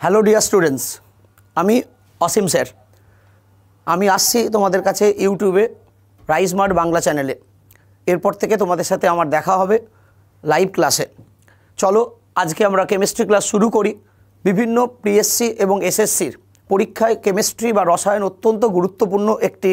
Hello dear students, আমি অসীম sir. আমি আসছি তোমাদের কাছে ইউটিউবে রাইজমার্ট বাংলা চ্যানেলে। এরপর থেকে তোমাদের সাথে আমার দেখা হবে লাইভ ক্লাসে। চলো আজকে আমরা কেমিস্ট্রি ক্লাস শুরু করি। বিভিন্ন পিএসসি এবং এসএসসির পরীক্ষায় কেমিস্ট্রি বা রসায়ন অত্যন্ত গুরুত্বপূর্ণ একটি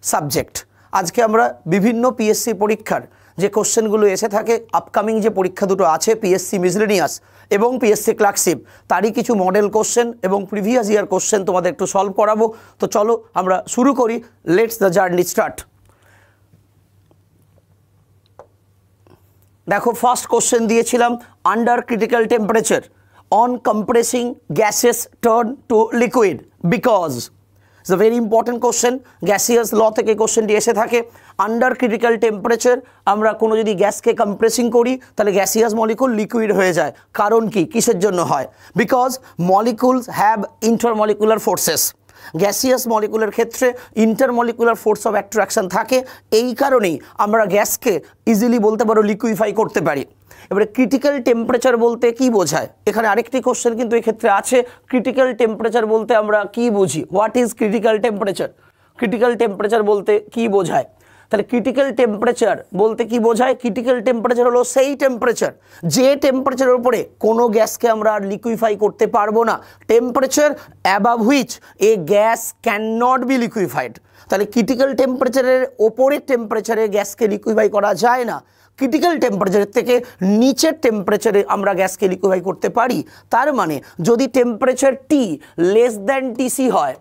সাবজেক্ট। আজকে আমরা বিভিন্ন পিএসসি পরীক্ষার যে কোশ্চেনগুলো এসে থাকে, আপকামিং যে পরীক্ষা দুটো আছে পিএসসি মিসলেনিয়াস এবং পিএসসি ক্লার্কশিপ, তারই কিছু মডেল কোশ্চেন এবং প্রিভিয়াস ইয়ার কোশ্চেন তোমাদের একটু সলভ করাবো। তো চলো আমরা শুরু করি। Let's the journey start. দেখো, ফার্স্ট কোশ্চেন দিয়েছিলাম, under critical temperature on compressing gases turn to liquid because. It's a very important question. Gaseous law থেকে কোশ্চেনটি এসে থাকে। আন্ডার ক্রিটিক্যাল টেম্পারেচার আমরা কোনো যদি গ্যাসকে কম্প্রেসিং করি তাহলে গ্যাসিয়াস মলিকুল লিকুইড হয়ে যায়। কারণ কি, কিসের জন্য হয়? Because molecules have intermolecular forces. Gaseous মলিকুলের ক্ষেত্রে ইন্টারমলিকুলার ফোর্স অফ অ্যাট্রাকশন থাকে। এই কারণেই আমরা গ্যাসকে ইজিলি বলতে পারো লিকুইফাই করতে পারি। এবারে ক্রিটিক্যাল টেম্পারেচার বলতে কি বোঝায়? এখানে আরেকটি কোশ্চেন কিন্তু এক্ষেত্রে আছে। ক্রিটিক্যাল টেম্পারেচার বলতে আমরা কি বুঝি? What is critical temperature? Critical temperature বলতে কি বোঝায়? তাহলে ক্রিটিক্যাল টেম্পারেচার বলতে কি বোঝায়? ক্রিটিক্যাল টেম্পারেচার হলো সেই টেম্পারেচার যে টেম্পারেচারের উপরে কোনো গ্যাসকে আমরা আর লিকুইফাই করতে পারবো না। Temperature above which a gas can not be liquefied. তাহলে ক্রিটিক্যাল টেম্পারেচারের ওপরের টেম্পারেচারে গ্যাসকে লিকুইফাই করা যায় না। ক্রিটিক্যাল টেম্পারেচারের থেকে নিচের টেম্পারেচারে আমরা গ্যাসকে লিকুইফাই করতে পারি। তার মানে যদি টেম্পারেচার টি লেস দ্যান টিসি হয়,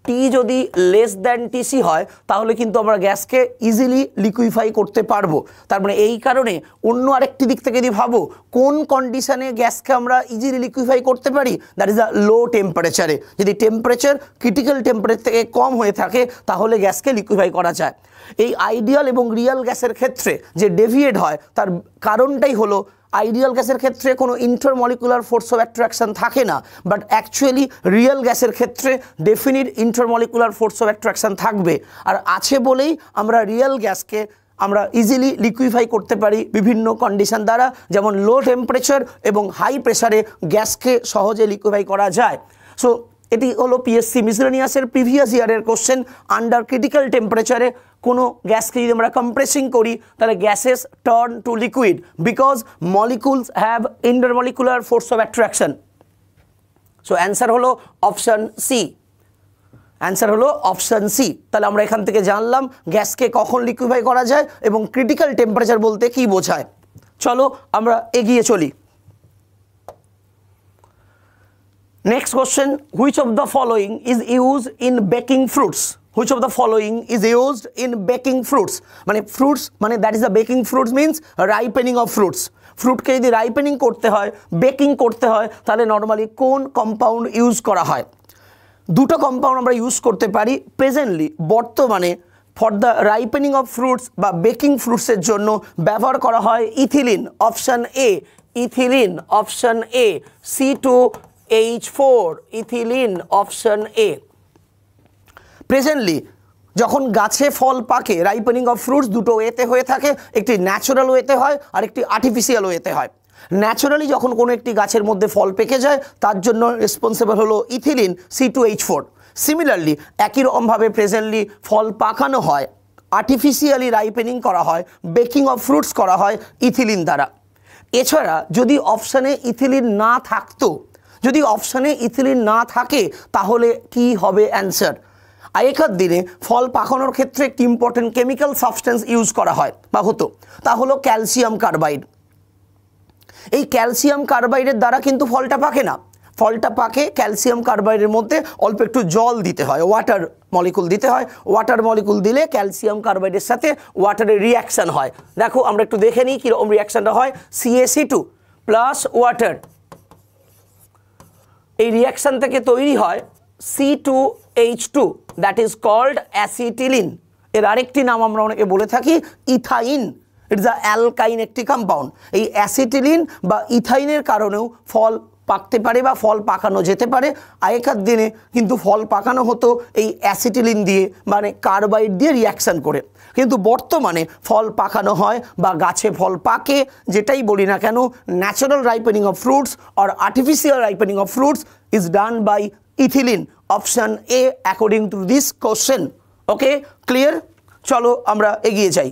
টি যদি লেস দ্যান টিসি হয় তাহলে কিন্তু আমরা গ্যাসকে ইজিলি লিকুইফাই করতে পারবো। তার মানে এই কারণে অন্য আরেকটি দিক থেকে যদি ভাবো কোন কন্ডিশনে গ্যাসকে আমরা ইজিলি লিকুইফাই করতে পারি, দ্যাট ইজ আ লো টেম্পারেচারে। যদি টেম্পারেচার ক্রিটিক্যাল টেম্পারেচার থেকে কম হয়ে থাকে তাহলে গ্যাসকে লিকুইফাই করা যায়। এই আইডিয়াল এবং রিয়েল গ্যাসের ক্ষেত্রে যে ডেভিয়েট হয় তার কারণটাই হলো, আইডিয়াল গ্যাসের ক্ষেত্রে কোনো ইন্টারমলিকুলার ফোর্স অফ অ্যাট্রাকশন থাকে না, বাট অ্যাকচুয়ালি রিয়েল গ্যাসের ক্ষেত্রে definite intermolecular force of attraction থাকবে। আর আছে বলেই আমরা রিয়েল গ্যাসকে আমরা ইজিলি লিকুইফাই করতে পারি বিভিন্ন কন্ডিশন দ্বারা, যেমন লো টেম্পারেচার এবং হাই প্রেসারে গ্যাসকে সহজে লিকুইফাই করা যায়। সো এটি হলো পিএসসি মিসলেনিয়াসের প্রিভিয়াস ইয়ারের কোশ্চেন। আন্ডার ক্রিটিক্যাল টেম্পারেচারে কোনো গ্যাসকে যদি আমরা কম্প্রেসিং করি তাহলে gases turn to liquid because molecules have intermolecular force of attraction. So answer হলো অপশান সি। অ্যান্সার হলো অপশান সি। তাহলে আমরা এখান থেকে জানলাম গ্যাসকে কখন লিকুইফাই করা যায় এবং ক্রিটিক্যাল টেম্পারেচার বলতে কি বোঝায়। চলো আমরা এগিয়ে চলি। Next question, which of the following is used in baking fruits? Which of the following is used in baking fruits? মানে fruits মানে that is the baking fruits means ripening of fruits. ফ্রুটকে যদি রাইপেনিং করতে হয়, baking করতে হয়, তাহলে normally কোন compound use করা হয়? দুটো কম্পাউন্ড আমরা ইউজ করতে পারি প্রেজেন্টলি। বর্তমানে for the ripening of fruits বা বেকিং ফ্রুটসের জন্য ব্যবহার করা হয় ethylene, option A. Ethylene option A. C2H4 ethylene option A. Presently যখন গাছে ফল পাকে, রাইপেনিং অফ ফ্রুটস দুটো ওয়েতে হয়ে থাকে। একটি ন্যাচারাল ওয়েতে হয় আর একটি আর্টিফিশিয়াল ওয়েতে হয়। ন্যাচারালি যখন কোনো একটি গাছের মধ্যে ফল পেকে যায় তার জন্য রেসপন্সিবল হলো ইথিলিন C2H4। সিমিলারলি একই রকমভাবে প্রেজেন্টলি ফল পাকানো হয়, আর্টিফিশিয়ালি রাইপেনিং করা হয়, বেকিং অফ ফ্রুটস করা হয় ইথিলিন দ্বারা। এছাড়া যদি অপশানে ইথিলিন না থাকতো, যদি অপশানে ইথিলিন না থাকে তাহলে কি হবে অ্যান্সার? আগেকার দিনে ফল পাকানোর ক্ষেত্রে একটি ইম্পর্টেন্ট কেমিক্যাল সাবস্টেন্স ইউজ করা হয় বা হতো, তা হলো ক্যালসিয়াম কার্বাইড। এই ক্যালসিয়াম কার্বাইডের দ্বারা কিন্তু ফলটা পাকে না। ফলটা পাকে ক্যালসিয়াম কার্বাইডের মধ্যে অল্প একটু জল দিতে হয়, ওয়াটার মলিকুল দিতে হয়। ওয়াটার মলিকুল দিলে ক্যালসিয়াম কার্বাইডের সাথে ওয়াটারের রিয়াকশান হয়। দেখো আমরা একটু দেখে নিই কীরকম রিয়াকশানটা হয়। CaC2 প্লাস ওয়াটার, এই রিয়াকশান থেকে তৈরি হয় C2H2, that is called acetylene. এর আরেকটি নাম আমরা অনেকে বলে থাকি ইথাইন। ইটস আ অ্যালকাইন একটি কম্পাউন্ড। এই অ্যাসিটিলিন বা ইথাইনের কারণেও ফল পাকতে পারে বা ফল পাকানো যেতে পারে। আগেকার দিনে কিন্তু ফল পাকানো হতো এই অ্যাসিটিলিন দিয়ে, মানে কার্বাইড দিয়ে রিয়াকশান করে। কিন্তু বর্তমানে ফল পাকানো হয় বা গাছে ফল পাকে, যেটাই বলি না কেন, natural ripening of fruits or artificial ripening of fruits is done by ethylene. Option A according to this question. Okay, clear? চলো আমরা এগিয়ে যাই।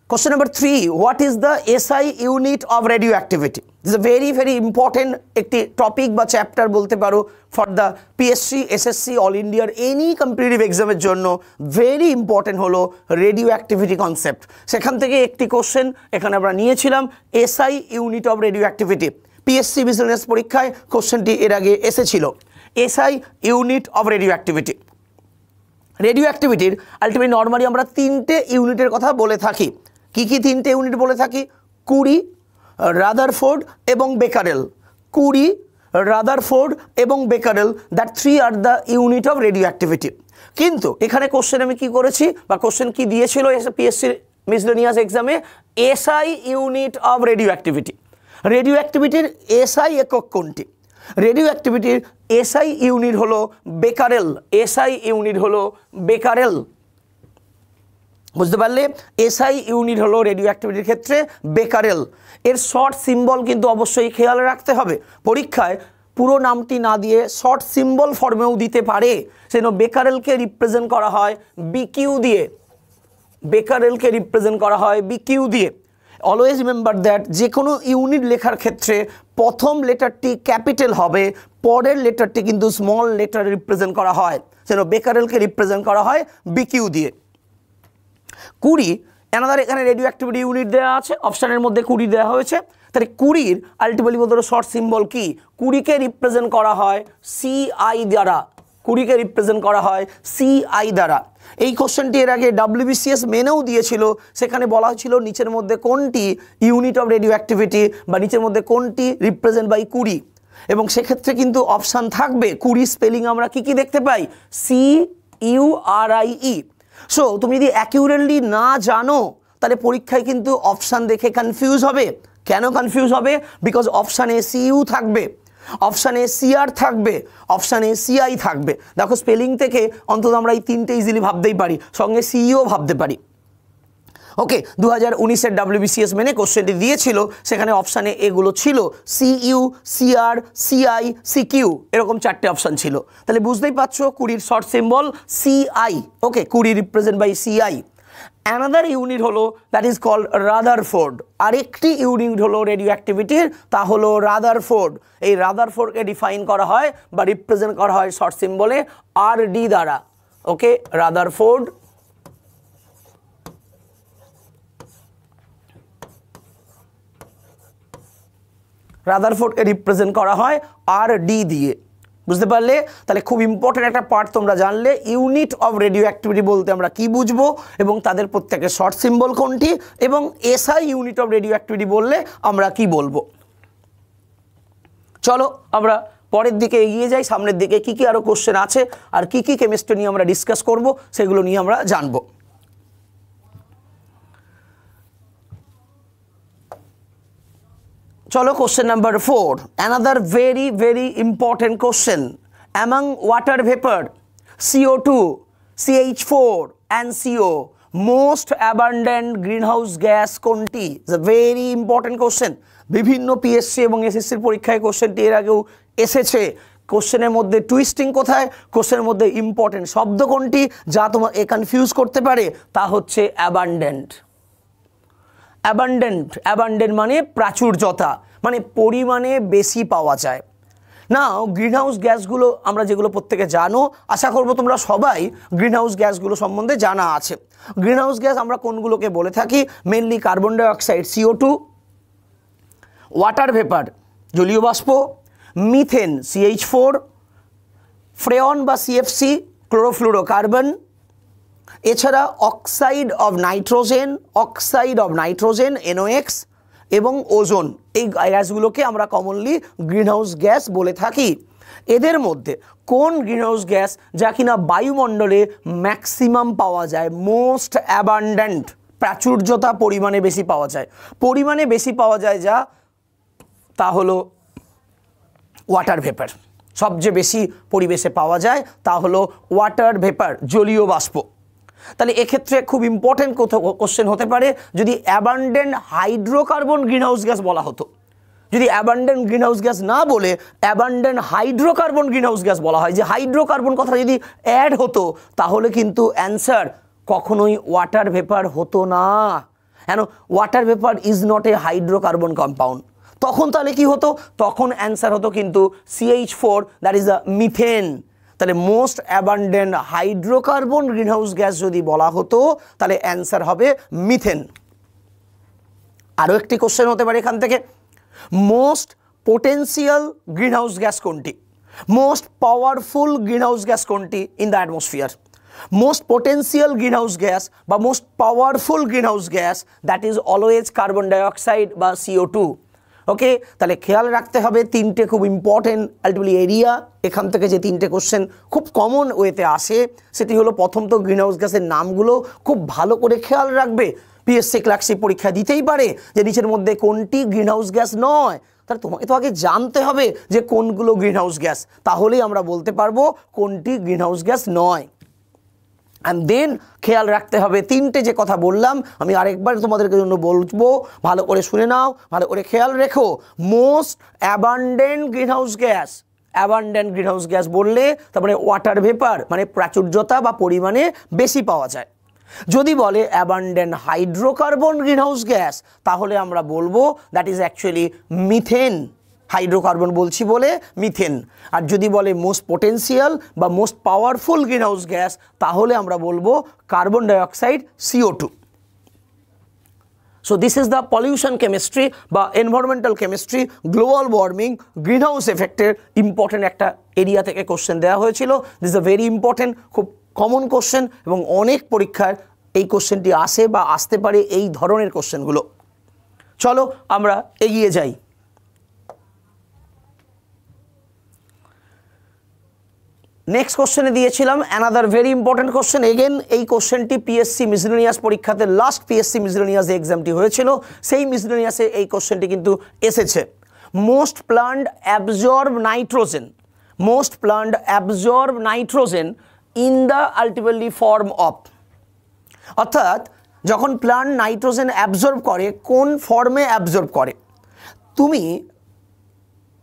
Question number 3, what is the SI unit of radioactivity? This is a very very important একটি topic বা chapter বলতে পারো for the PSC, SSC, all ইন্ডিয়ার any competitive এক্সামের জন্য ভেরি ইম্পর্টেন্ট হলো রেডিও অ্যাক্টিভিটি কনসেপ্ট। সেখান থেকে একটি কোশ্চেন এখানে আমরা নিয়েছিলাম, SI unit of radioactivity. PSC business পরীক্ষায় কোশ্চেনটি এর আগে এসেছিল, SI unit of radioactivity. রেডিও অ্যাক্টিভিটির আলটিমেটলি নর্মালি আমরা তিনটে ইউনিটের কথা বলে থাকি। কি কি তিনটে ইউনিট বলে থাকি? কুরি, রাদারফোর্ড এবং বেকারেল। কুরি, রাদারফোর্ড এবং Becquerel, that three are the unit of radio activity. কিন্তু এখানে কোশ্চেন আমি কি করেছি বা কোশ্চেন কি দিয়েছিল পিএসসি মিসলেনিয়াস এক্সামে? SI unit of radioactivity. রেডিও অ্যাক্টিভিটির এসআই একক কোনটি? রেডিও অ্যাক্টিভিটির এসআই ইউনিট হলো বেকারেল। এসআই ইউনিট হলো বেকারেল। বুঝতে পারলে? এসআই ইউনিট হলো রেডিও অ্যাক্টিভিটির ক্ষেত্রে বেকারেল। এর শর্ট সিম্বল কিন্তু অবশ্যই খেয়াল রাখতে হবে, পরীক্ষায় পুরো নামটি না দিয়ে শর্ট সিম্বল ফর্মেও দিতে পারে। সেজন্য বেকারেলকে রিপ্রেজেন্ট করা হয় বিকিউ দিয়ে। বেকারেলকে রিপ্রেজেন্ট করা হয় বিকিউ দিয়ে। অলওয়েজ রিমেম্বার দ্যাট যে কোনো ইউনিট লেখার ক্ষেত্রে প্রথম লেটারটি ক্যাপিটাল হবে, পরের লেটারটি কিন্তু স্মল লেটার রিপ্রেজেন্ট করা হয়। সেজন্য বেকারেলকে রিপ্রেজেন্ট করা হয় বিকিউ দিয়ে। কুড়ি, এনাদার এখানে রেডিও অ্যাক্টিভিটি ইউনিট দেওয়া আছে, অপশানের মধ্যে কুড়ি দেওয়া হয়েছে। তাহলে কুড়ির আলটিমেটলি বলতে শর্ট সিম্বল কি? কুড়িকে রিপ্রেজেন্ট করা হয় সিআই দ্বারা। কুড়িকে রিপ্রেজেন্ট করা হয় সিআই দ্বারা। এই কোশ্চেনটি এর আগে WBCS মেনেও দিয়েছিল, সেখানে বলা হয়েছিল নিচের মধ্যে কোনটি ইউনিট অফ রেডিও অ্যাক্টিভিটি বা নিচের মধ্যে কোনটি রিপ্রেজেন্ট বাই কুড়ি, এবং সেক্ষেত্রে কিন্তু অপশান থাকবে। কুড়ি স্পেলিং আমরা কি কি দেখতে পাই? CURIE। সো তুমি যদি অ্যাকিউরেটলি না জানো তাহলে পরীক্ষায় কিন্তু অপশান দেখে কনফিউজ হবে। কেন কনফিউজ হবে? বিকজ অপশানে CU থাকবে, অপশানে CR থাকবে, অপশানে CI থাকবে। দেখো স্পেলিং থেকে অন্তত আমরা এই তিনটে ইজিলি ভাবতেই পারি, সঙ্গে CEও ভাবতে পারি। ওকে, 2019-এর WBCS মেনে কোশ্চেনটি দিয়েছিল, সেখানে অপশানে এগুলো ছিল CU, CR, CI, CQ, এরকম চারটে অপশান ছিল। তাহলে বুঝতেই পারছো কুড়ির শর্ট সিম্বল CI। ওকে, কুড়ি represent by CI। Another unit হলো দ্যাট ইজ কল্ড রাদারফোর্ড। আরেকটি ইউনিট হলো রেডিও অ্যাক্টিভিটির, তা হলো রাদারফোর্ড। এই রাদারফোর্ডকে ডিফাইন করা হয় বা রিপ্রেজেন্ট করা হয় শর্ট সিম্বলে RD দ্বারা। ওকে, রাদারফোর্ড। রাদারফোর্ডকে রিপ্রেজেন্ট করা হয় RD দিয়ে। বুঝতে পারলে? তাহলে খুব ইম্পর্টেন্ট একটা পার্ট তোমরা জানলে, ইউনিট অফ রেডিও অ্যাক্টিভিটি বলতে আমরা কি বুঝবো এবং তাদের প্রত্যেকের শর্ট সিম্বল কোনটি, এবং SI unit of radio activity বললে আমরা কি বলবো। চলো আমরা পরের দিকে এগিয়ে যাই, সামনের দিকে কি কি আরো কোশ্চেন আছে আর কি কি কেমিস্ট্রি নিয়ে আমরা ডিসকাস করব সেগুলো নিয়ে আমরা জানবো। চলো question number 4, another very very important question. Among water vapor, CO2, CH4 and CO, most abundant greenhouse gas কোনটি? It's a very important question. বিভিন্ন পিএসসি এবং এসএসসির পরীক্ষায় কোশ্চেনটি এর আগেও এসেছে। কোশ্চেনের মধ্যে টুইস্টিং কোথায়? কোশ্চেনের মধ্যে ইম্পর্টেন্ট শব্দ কোনটি যা তোমার কনফিউজ করতে পারে? তা হচ্ছে অ্যাবান্ডেন্ট। অ্যাবান্ডেন্ট, অ্যাবান্ডেন্ট মানে প্রাচুর্যতা, মানে পরিমাণে বেশি পাওয়া যায়। না, গ্রিনহাউস গ্যাসগুলো আমরা যেগুলো প্রত্যেকে জানো, আশা করবো তোমরা সবাই গ্রিনহাউস গ্যাসগুলো সম্বন্ধে জানা আছে। গ্রিনহাউস গ্যাস আমরা কোনগুলোকে বলে থাকি? Mainly carbon dioxide CO2, water vapour জলীয় বাষ্প, মিথেন CH4, ফ্রেয়ন বা CFC ক্লোরোফ্লুরোকার্বন, এছাড়া অক্সাইড অফ নাইট্রোজেন NOx এবং ওজোন। এই গ্যাসগুলোকে আমরা কমনলি গ্রিনহাউস গ্যাস বলে থাকি। এদের মধ্যে কোন গ্রিনহাউস গ্যাস যা কিনা বায়ুমণ্ডলে ম্যাক্সিমাম পাওয়া যায়, মোস্ট অ্যাবান্ডেন্ট? প্রাচুর্যতা পরিমাণে বেশি পাওয়া যায়, পরিমাণে বেশি পাওয়া যায় যা তা হলো ওয়াটার ভেপার। সবচেয়ে বেশি পরিবেশে পাওয়া যায় তা হলো ওয়াটার ভেপার, জলীয় বাষ্প। তাহলে এক্ষেত্রে খুব ইম্পর্টেন্ট কোশ্চেন হতে পারে যদি অ্যাবান্ডেন্ট হাইড্রোকার্বন গ্রিনহাউস গ্যাস বলা হতো। যদি অ্যাবান্ডেন্ট গ্রিনহাউস গ্যাস না বলে অ্যাবান্ডেন্ট হাইড্রোকার্বন গ্রিনহাউস গ্যাস বলা হয়, যে হাইড্রোকার্বন কথা যদি অ্যাড হতো তাহলে কিন্তু অ্যান্সার কখনোই ওয়াটার ভেপার হতো না। কেন? Water vapour is not a hydrocarbon compound. তখন তাহলে কি হতো? তখন অ্যান্সার হতো কিন্তু CH4, that is a methane. তাহলে most abundant hydrocarbon greenhouse gas যদি বলা হতো তাহলে অ্যান্সার হবে মিথেন। আরও একটি কোশ্চেন হতে পারে এখান থেকে, মোস্ট পোটেন্সিয়াল গ্রিনহাউস গ্যাস কোনটি? মোস্ট পাওয়ারফুল গ্রিনহাউস গ্যাস কোনটি in the atmosphere? Most potential greenhouse gas বা most powerful greenhouse gas that is always carbon dioxide বা CO2। ওকে, তাহলে খেয়াল রাখতে হবে তিনটে খুব ইম্পর্টেন্ট আলটিমেটলি এরিয়া। এখান থেকে যে তিনটে কোশ্চেন খুব কমন ওয়েতে আসে সেটি হলো, প্রথম তো গ্রিনহাউস গ্যাসের নামগুলো খুব ভালো করে খেয়াল রাখবে। PSC ক্লার্কশিপ পরীক্ষা দিতেই পারে যে নিচের মধ্যে কোনটি গ্রিনহাউস গ্যাস নয়, তাহলে তোমাকে তো আগে জানতে হবে যে কোনগুলো গ্রিনহাউস গ্যাস, তাহলেই আমরা বলতে পারবো কোনটি গ্রিনহাউস গ্যাস নয়। অ্যান্ড দেন খেয়াল রাখতে হবে তিনটে যে কথা বললাম আমি আরেকবার তোমাদেরকে জন্য বলবো, ভালো করে শুনে নাও, ভালো করে খেয়াল রেখো। Most abundant greenhouse gas, abundant greenhouse gas বললে তারপরে ওয়াটার ভেপার মানে প্রাচুর্যতা বা পরিমাণে বেশি পাওয়া যায়। যদি বলে অ্যাবান্ডেন্ট হাইড্রোকার্বন গ্রিনহাউস গ্যাস তাহলে আমরা বলবো that is actually methane, hydrocarbon বলছি বলে মিথেন। আর যদি বলে মোস্ট পোটেন্সিয়াল বা মোস্ট পাওয়ারফুল গ্রিনহাউস গ্যাস তাহলে আমরা বলবো carbon dioxide CO2। So this is the pollution chemistry বা environmental chemistry, global warming, greenhouse এফেক্টের ইম্পর্টেন্ট একটা এরিয়া থেকে কোশ্চেন দেওয়া হয়েছিল। This is a very important, খুব কমন কোশ্চেন এবং অনেক পরীক্ষার এই কোশ্চেনটি আসে বা আসতে পারে এই ধরনের কোশ্চেনগুলো। চলো আমরা এগিয়ে যাই। নেক্সট কোশ্চেনে দিয়েছিলাম another very important question. Again এই কোশ্চেনটি PSC মিসলেনিয়াস পরীক্ষাতে লাস্ট PSC মিসলেনিয়াস যে এক্সামটি হয়েছিল সেই মিসলেনিয়াসে এই কোশ্চেনটি কিন্তু এসেছে। Most plant absorb nitrogen, most plant absorb nitrogen in the ultimately form of, অর্থাৎ যখন প্লান্ট নাইট্রোজেন অ্যাবজর্ব করে কোন ফর্মে অ্যাবজর্ব করে? তুমি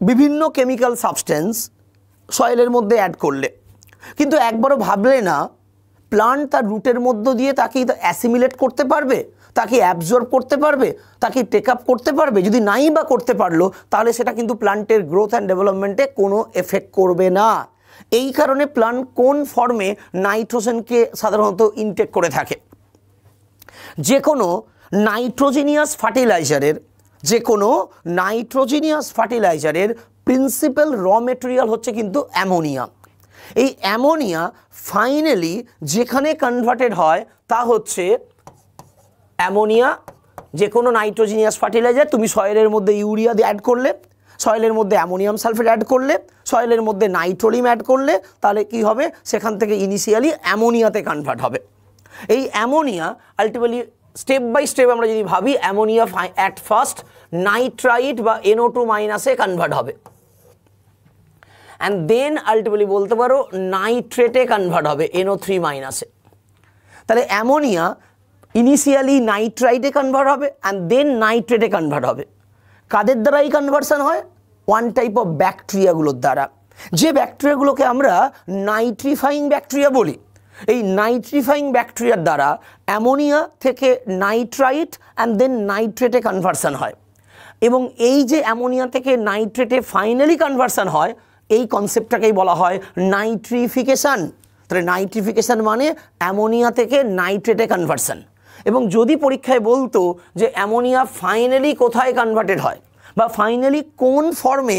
বিভিন্ন কেমিক্যাল সাবস্টেন্স সয়েলের মধ্যে অ্যাড করলে কিন্তু একবারও ভাবলে না প্লান্ট তার রুটের মধ্য দিয়ে তাকে অ্যাসিমিলেট করতে পারবে, তাকে অ্যাবজর্ব করতে পারবে, তাকে টেক আপ করতে পারবে? যদি নাই বা করতে পারলো তাহলে সেটা কিন্তু প্লান্টের গ্রোথ অ্যান্ড ডেভেলপমেন্টে কোনো এফেক্ট করবে না। এই কারণে প্লান্ট কোন ফর্মে নাইট্রোজেনকে সাধারণত ইনটেক করে থাকে? যে কোনো নাইট্রোজেনিয়াস ফার্টিলাইজারের প্রিন্সিপাল র মেটেরিয়াল হচ্ছে কিন্তু অ্যামোনিয়া। এই অ্যামোনিয়া ফাইনালি যেখানে কনভার্টেড হয় তা হচ্ছে অ্যামোনিয়া। যে কোনো নাইট্রোজেনিয়াস ফার্টিলাইজার তুমি সয়েলের মধ্যে ইউরিয়া দিয়ে অ্যাড করলে, সয়েলের মধ্যে অ্যামোনিয়াম সালফেট অ্যাড করলে, সয়েলের মধ্যে নাইট্রোলিম অ্যাড করলে তাহলে কি হবে? সেখান থেকে ইনিশিয়ালি অ্যামোনিয়াতে কনভার্ট হবে। এই ammonia ultimately step by step আমরা যদি ভাবি, অ্যামোনিয়া অ্যাট ফার্স্ট নাইট্রাইট বা NO2 মাইনাসে কনভার্ট হবে, অ্যান্ড দেন আলটিমেটলি বলতে পারো নাইট্রেটে কনভার্ট হবে NO3 মাইনাসে। তাহলে অ্যামোনিয়া ইনিশিয়ালি নাইট্রাইটে কনভার্ট হবে অ্যান্ড দেন নাইট্রেটে কনভার্ট হবে। কাদের দ্বারা এই কনভার্সন হয়? ওয়ান টাইপ অফ ব্যাকটেরিয়াগুলোর দ্বারা, যে ব্যাকটেরিয়াগুলোকে আমরা নাইট্রিফাইং ব্যাকটেরিয়া বলি। এই নাইট্রিফাইং ব্যাকটেরিয়ার দ্বারা অ্যামোনিয়া থেকে নাইট্রাইট অ্যান্ড দেন নাইট্রেটে কনভার্সন হয়, এবং এই যে অ্যামোনিয়া থেকে নাইট্রেটে ফাইনালি কনভার্সন হয় এই কনসেপ্টটাকেই বলা হয় নাইট্রিফিকেশান। তাহলে নাইট্রিফিকেশান মানে অ্যামোনিয়া থেকে নাইট্রেটে কনভার্সন। এবং যদি পরীক্ষায় বলতো যে অ্যামোনিয়া ফাইনালি কোথায় কনভার্টেড হয় বা ফাইনালি কোন ফর্মে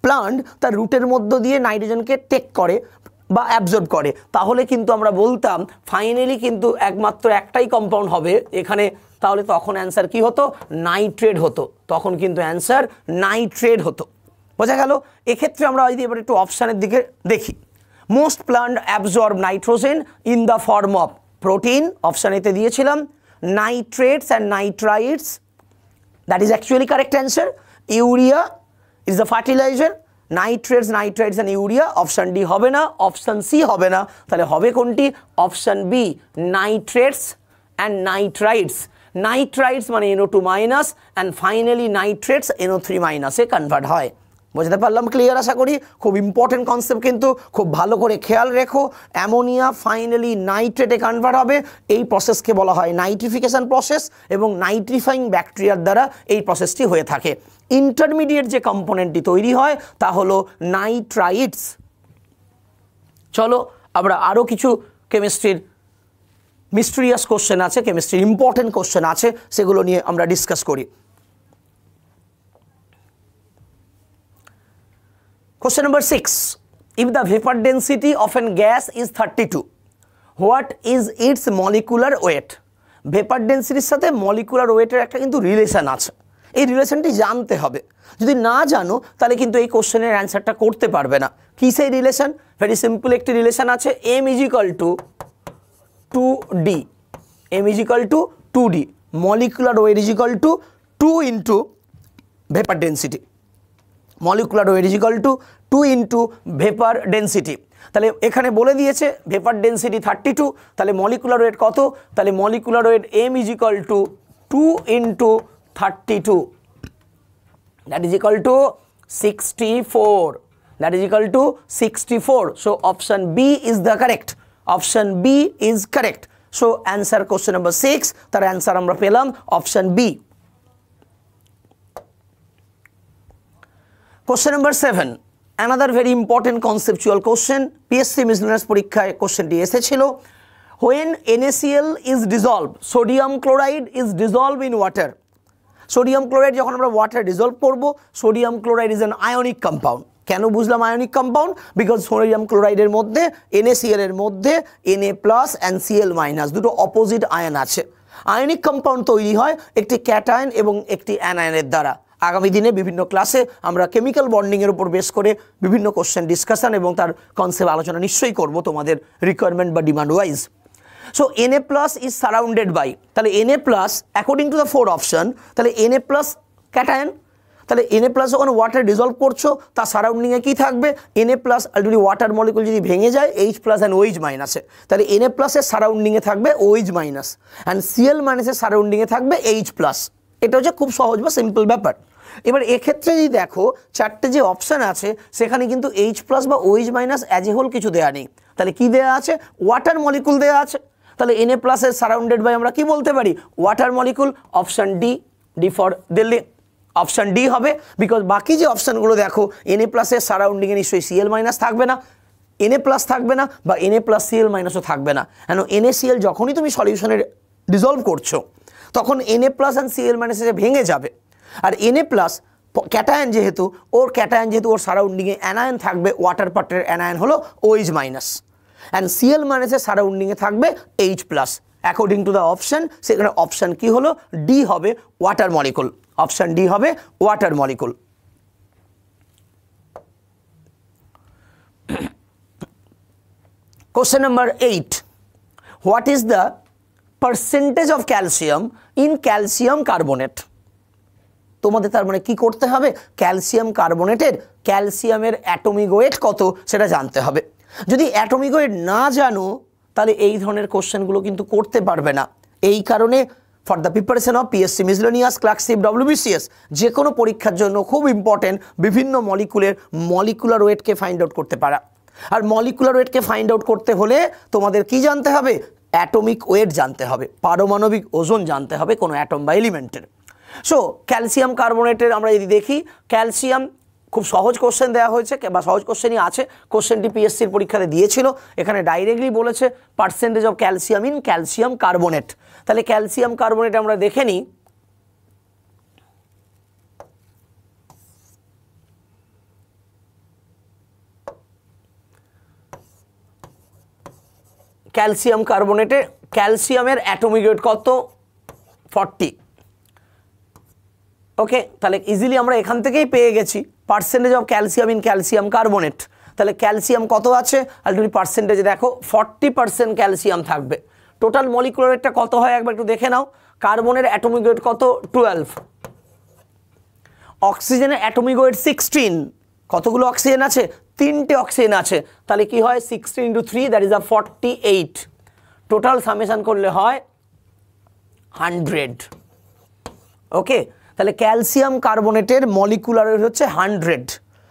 প্লান্ট তার রুটের মধ্য দিয়ে নাইট্রোজেনকে টেক করে বা অ্যাবজর্ব করে, তাহলে কিন্তু আমরা বলতাম ফাইনালি কিন্তু একমাত্র একটাই কম্পাউন্ড হবে এখানে। তাহলে তখন অ্যান্সার কি হতো? নাইট্রেট হতো। তখন কিন্তু অ্যান্সার নাইট্রেট হতো। বোঝা গেল? এক্ষেত্রে আমরা যদি এবার একটু অপশানের দিকে দেখি, most plant absorb nitrogen in the form of protein, option এতে দিয়েছিলাম, nitrates and nitrites. That is actually correct answer. Urea is the fertilizer. Nitrates, nitrites and urea. Option D হবে না, option C হবে না, তাহলে হবে কোনটি? Option B, nitrates and nitrites. Nitrites মানে NO2 minus and finally nitrates NO3 minus A convert হয়। বুঝতে পারলাম? ক্লিয়ার আশা করি। খুব ইম্পর্টেন্ট কনসেপ্ট, কিন্তু খুব ভালো করে খেয়াল রেখো। অ্যামোনিয়া ফাইনালি নাইট্রেটে কনভার্ট হবে, এই প্রসেসকে বলা হয় নাইট্রিফিকেশন প্রসেস এবং নাইট্রিফাইং ব্যাকটেরিয়ার দ্বারা এই প্রসেসটি হয়ে থাকে। ইন্টারমিডিয়েট যে কম্পোনেন্টটি তৈরি হয় তা হলো নাইট্রাইটস। চলো আমরা আরও কিছু কেমিস্ট্রির মিস্টেরিয়াস কোশ্চেন আছে, কেমিস্ট্রির ইম্পর্টেন্ট কোশ্চেন আছে, সেগুলো নিয়ে আমরা ডিসকাস করি। Question number 6. If the vapor density of a gas is 32, what is its molecular weight? Vapor density সাথে molecular weight এর একটা কিন্তু রিলেশন আছে, এই রিলেশনটি জানতে হবে। যদি না জানো তাহলে কিন্তু এই কোশ্চেনের অ্যান্সারটা করতে পারবে না। কি সেই রিলেশন? ভেরি সিম্পল একটি রিলেশন আছে, m is equal to 2d, m is equal to 2d, molecular weight is equal to 2 into vapor density, molecular weight is equal to 2 into vapor density। তাহলে এখানে বলে দিয়েছে ভেপার ডেন্সিটি 32, তাহলে molecular weight কত? তাহলে molecular weight m is equal to 2 into 32, that is equal to 64, that is equal to 64. So option B is the correct, option B is correct. So answer question number 6, তার answer আমরা পেলাম option B। Question number 7, another very important conceptual question, PSC miscellaneous পরীক্ষায় কোশ্চেনটি এসেছিল। When NaCl is dissolved, sodium chloride is dissolved in water. Sodium chloride যখন আমরা water dissolved করব, sodium chloride is an ionic compound. কেন বুঝলাম ionic compound? Because sodium ক্লোরাইডের মধ্যে NaCl এর মধ্যে Na plus and Cl minus দুটো অপোজিট আয়ন আছে। আয়নিক কম্পাউন্ড তৈরি হয় একটি ক্যাটায়ন এবং একটি অ্যানায়নের দ্বারা। আগামী দিনে বিভিন্ন ক্লাসে আমরা কেমিক্যাল বন্ডিংয়ের উপর বেস করে বিভিন্ন কোশ্চেন ডিসকাশন এবং তার কনসেপ্ট আলোচনা নিশ্চয়ই করব তোমাদের রিকোয়ারমেন্ট বা demand wise. So Na plus is surrounded by, তাহলে Na plus according to the 4 option, তাহলে Na plus cation, তাহলে Na plus যখন ওয়াটার ডিজলভ করছো তার সারাউন্ডিংয়ে কি থাকবে? Na plus আর যদি ওয়াটার মলিকুল যদি ভেঙে যায় H plus and OH মাইনাসে, তাহলে Na plus এর সারাউন্ডিংয়ে থাকবে OH মাইনাস অ্যান্ড Cl মাইনাসের সারাউন্ডিংয়ে থাকবে H plus। এটা হচ্ছে খুব সহজ বা সিম্পল ব্যাপার। এবার এক্ষেত্রে যদি দেখো চারটে যে অপশান আছে সেখানে কিন্তু H plus বা OH minus as a whole কিছু দেওয়া নেই, তাহলে কি দেওয়া আছে? ওয়াটার মলিকুল দেওয়া আছে। তাহলে Na প্লাস এর সারাউন্ডেড বাই আমরা কি বলতে পারি? Water molecule. Option D, D for Delhi, option D হবে। বিকজ বাকি যে অপশানগুলো দেখো Na প্লাস এর সারাউন্ডিংয়ে নিশ্চয়ই Cl মাইনাস থাকবে না, Na প্লাস থাকবে না বা Na প্লাস Cl মাইনাসও থাকবে না। কেন? NaCl যখনই তুমি সলিউশনে ডিজলভ করছো তখন Na plus and Cl minus এসে ভেঙে যাবে। আর Na প্লাস ক্যাটায়ন যেহেতু ওর সারাউন্ডিংয়ে অ্যানায়ন থাকবে, ওয়াটার পার্টের অ্যানায়ন হলো OH মাইনাস অ্যান্ড Cl মাইনাসের সারাউন্ডিংয়ে থাকবে H plus. According to the option সেখানে অপশান কি হলো? ডি হবে ওয়াটার মলিকুল, অপশান ডি হবে water molecule. Question number 8, what is the percentage of calcium in calcium carbonate? তোমাদের তার মানে কি করতে হবে? ক্যালসিয়াম কার্বনেটের ক্যালসিয়ামের অ্যাটমিক ওয়েট কত সেটা জানতে হবে। যদি অ্যাটমিক ওয়েট না জানো তাহলে এই ধরনের কোশ্চেনগুলো কিন্তু করতে পারবে না। এই কারণে for the preparation of PSC miscellaneous, clerkship, WBCS যে কোনো পরীক্ষার জন্য খুব ইম্পর্টেন্ট বিভিন্ন মলিকুলের মলিকুলার ওয়েটকে ফাইন্ড আউট করতে পারা। আর মলিকুলার ওয়েটকে ফাইন্ড আউট করতে হলে তোমাদের কি জানতে হবে? অ্যাটমিক ওয়েট জানতে হবে, পারমাণবিক ওজন জানতে হবে কোনো অ্যাটম বা এলিমেন্টের। সো ক্যালসিয়াম কার্বনেটের আমরা যদি দেখি, ক্যালসিয়াম খুব সহজ কোশ্চেন দেওয়া হয়েছে বা সহজ কোশ্চেনই আছে। কোশ্চেনটি পিএসসির পরীক্ষাতে দিয়েছিল, এখানে ডাইরেক্টলি বলেছে percentage of calcium in calcium carbonate. তাহলে ক্যালসিয়াম কার্বনেট আমরা দেখে নিই। ক্যালসিয়াম কার্বনেটে ক্যালসিয়ামের অ্যাটমিক ওয়েট কত? 40। ওকে, তাহলে ইজিলি আমরা এখান থেকেই পেয়ে গেছি percentage of calcium in calcium carbonate. তাহলে ক্যালসিয়াম কত আছে? আর যদি পার্সেন্টেজে দেখো 40% ক্যালসিয়াম থাকবে, টোটাল মলিকুলার ওয়েটটা কত হয় একবার একটু দেখে নাও। কার্বনের অ্যাটমিক ওয়েট কত? 12। অক্সিজেনের অ্যাটমিক ওয়েট 16। কতগুলো অক্সিজেন আছে? 3টে অক্সিজেন আছে, তাহলে কি হয় 16 × 3 দ্যাট ইজ 48। টোটাল সামেশন করলে হয় 100। ওকে, তাহলে ক্যালসিয়াম কার্বনেটের মলিকুলার ওয়েট হচ্ছে 100।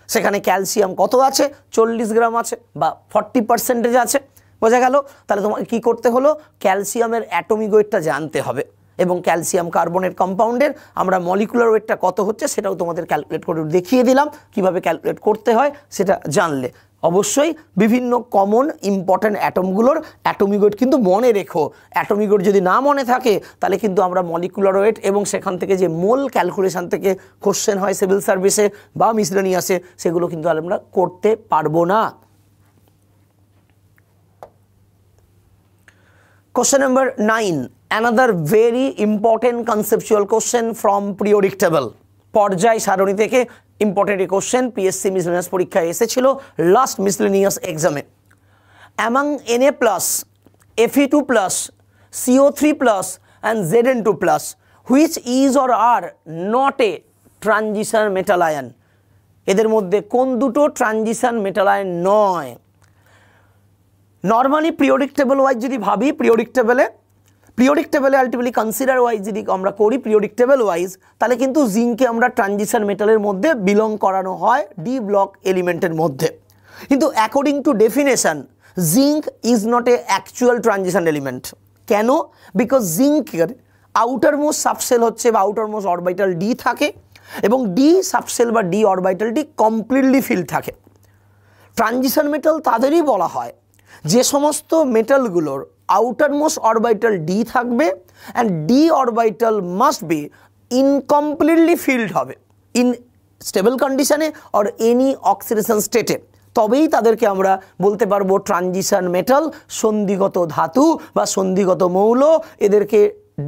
সেখানে ক্যালসিয়াম কত আছে? 40 গ্রাম আছে বা 40% আছে, বোঝা গেল? তাহলে তোমাকে কী করতে হলো? ক্যালসিয়ামের অ্যাটমিক ওয়েটটা জানতে হবে এবং ক্যালসিয়াম কার্বনেট কম্পাউন্ডের আমরা মলিকুলার ওয়েটটা কত হচ্ছে সেটাও তোমাদের ক্যালকুলেট করে দেখিয়ে দিলাম। কিভাবে ক্যালকুলেট করতে হয় সেটা জানলে অবশ্যই বিভিন্ন কমন ইম্পর্ট্যান্ট অ্যাটমগুলোর অ্যাটমিক ওয়েট কিন্তু মনে রেখো। অ্যাটমিক ওয়েট যদি না মনে থাকে তাহলে কিন্তু আমরা মলিকুলার ওয়েট এবং সেখান থেকে যে মোল ক্যালকুলেশন থেকে কোশ্চেন হয় সিভিল সার্ভিসে বা মিসলেনিয়াসে সেগুলো কিন্তু আমরা করতে পারবো না। Question number 9, another very important conceptual question from periodic table. পর্যায় সারণী থেকে ইম্পর্টেন্ট এই কোশ্চেন পিএসসি মিসলেনিয়াস পরীক্ষায় এসেছিল লাস্ট মিসলেনিয়াস এক্সামে। Among Na+, Fe2+, CO3+ and Zn2+, which is or are not a transition metal ion? এদের মধ্যে কোন দুটো ট্রানজিশন মেটাল আয়ন নয়? নর্মালি পিরিয়ডিক টেবল ওয়াইজ যদি ভাবি, পিরিয়ডিক টেবলে আলটিমেটলি কনসিডার ওয়াইজ যদি আমরা করি পিরিয়ডিক টেবল ওয়াইজ, তাহলে কিন্তু জিঙ্ককে আমরা ট্রানজিশন মেটালের মধ্যে বিলং করানো হয় ডি ব্লক এলিমেন্টের মধ্যে। কিন্তু according to definition zinc is not a actual transition element. কেন? বিকজ জিঙ্কের আউটার মোস্ট সাবসেল হচ্ছে বা আউটার মোস্ট অরবিটাল ডি থাকে এবং ডি সাবসেল বা ডি অরবিটালটি কমপ্লিটলি ফিল থাকে। ট্রানজিশন মেটাল তাদেরই বলা হয় যে সমস্ত মেটালগুলোর আউটার মোস্ট অরবিটাল ডি থাকবে and d orbital must be incompletely filled হবে ইন স্টেবল কন্ডিশনে অর এনি অক্সিডেশন স্টেটে, তবেই তাদেরকে আমরা বলতে পারবো ট্রানজিশন মেটাল, সন্ধিগত ধাতু বা সন্ধিগত মৌল, এদেরকে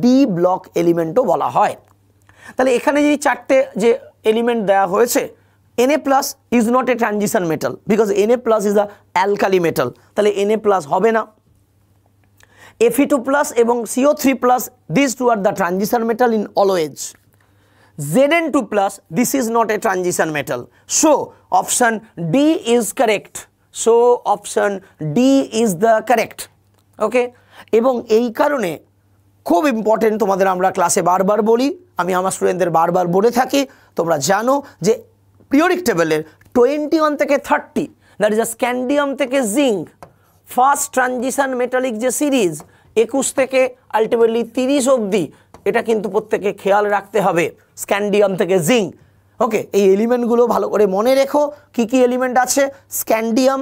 ডি ব্লক এলিমেন্টও বলা হয়। তাহলে এখানে যে চারটে যে এলিমেন্ট দেওয়া হয়েছে, Na+ is not a transition metal because Na+ is a alkali metal, তাহলে Na+ হবে না। Fe2+ এবং CO3+, these two are the transition metal in always. Zn2+, this is not a transition metal, so option D is correct. So option D is the correct. Okay, এবং এই কারণে খুব important, তোমাদের আমরা ক্লাসে বারবার বলি, আমি আমার স্টুডেন্টদের বারবার বলে থাকি, তোমরা জানো যে পিরিয়ডিক টেবলের 21 থেকে 30 দ্যাট ইজ স্ক্যান্ডিয়াম থেকে জিঙ্ক ফার্স্ট ট্রানজিশন মেটালিক যে সিরিজ 21 থেকে আলটিমেটলি 30 অবধি, এটা কিন্তু প্রত্যেকে খেয়াল রাখতে হবে স্ক্যান্ডিয়াম থেকে জিঙ্ক। ওকে, এই এলিমেন্টগুলো ভালো করে মনে রেখো। কি কি এলিমেন্ট আছে? Scandium,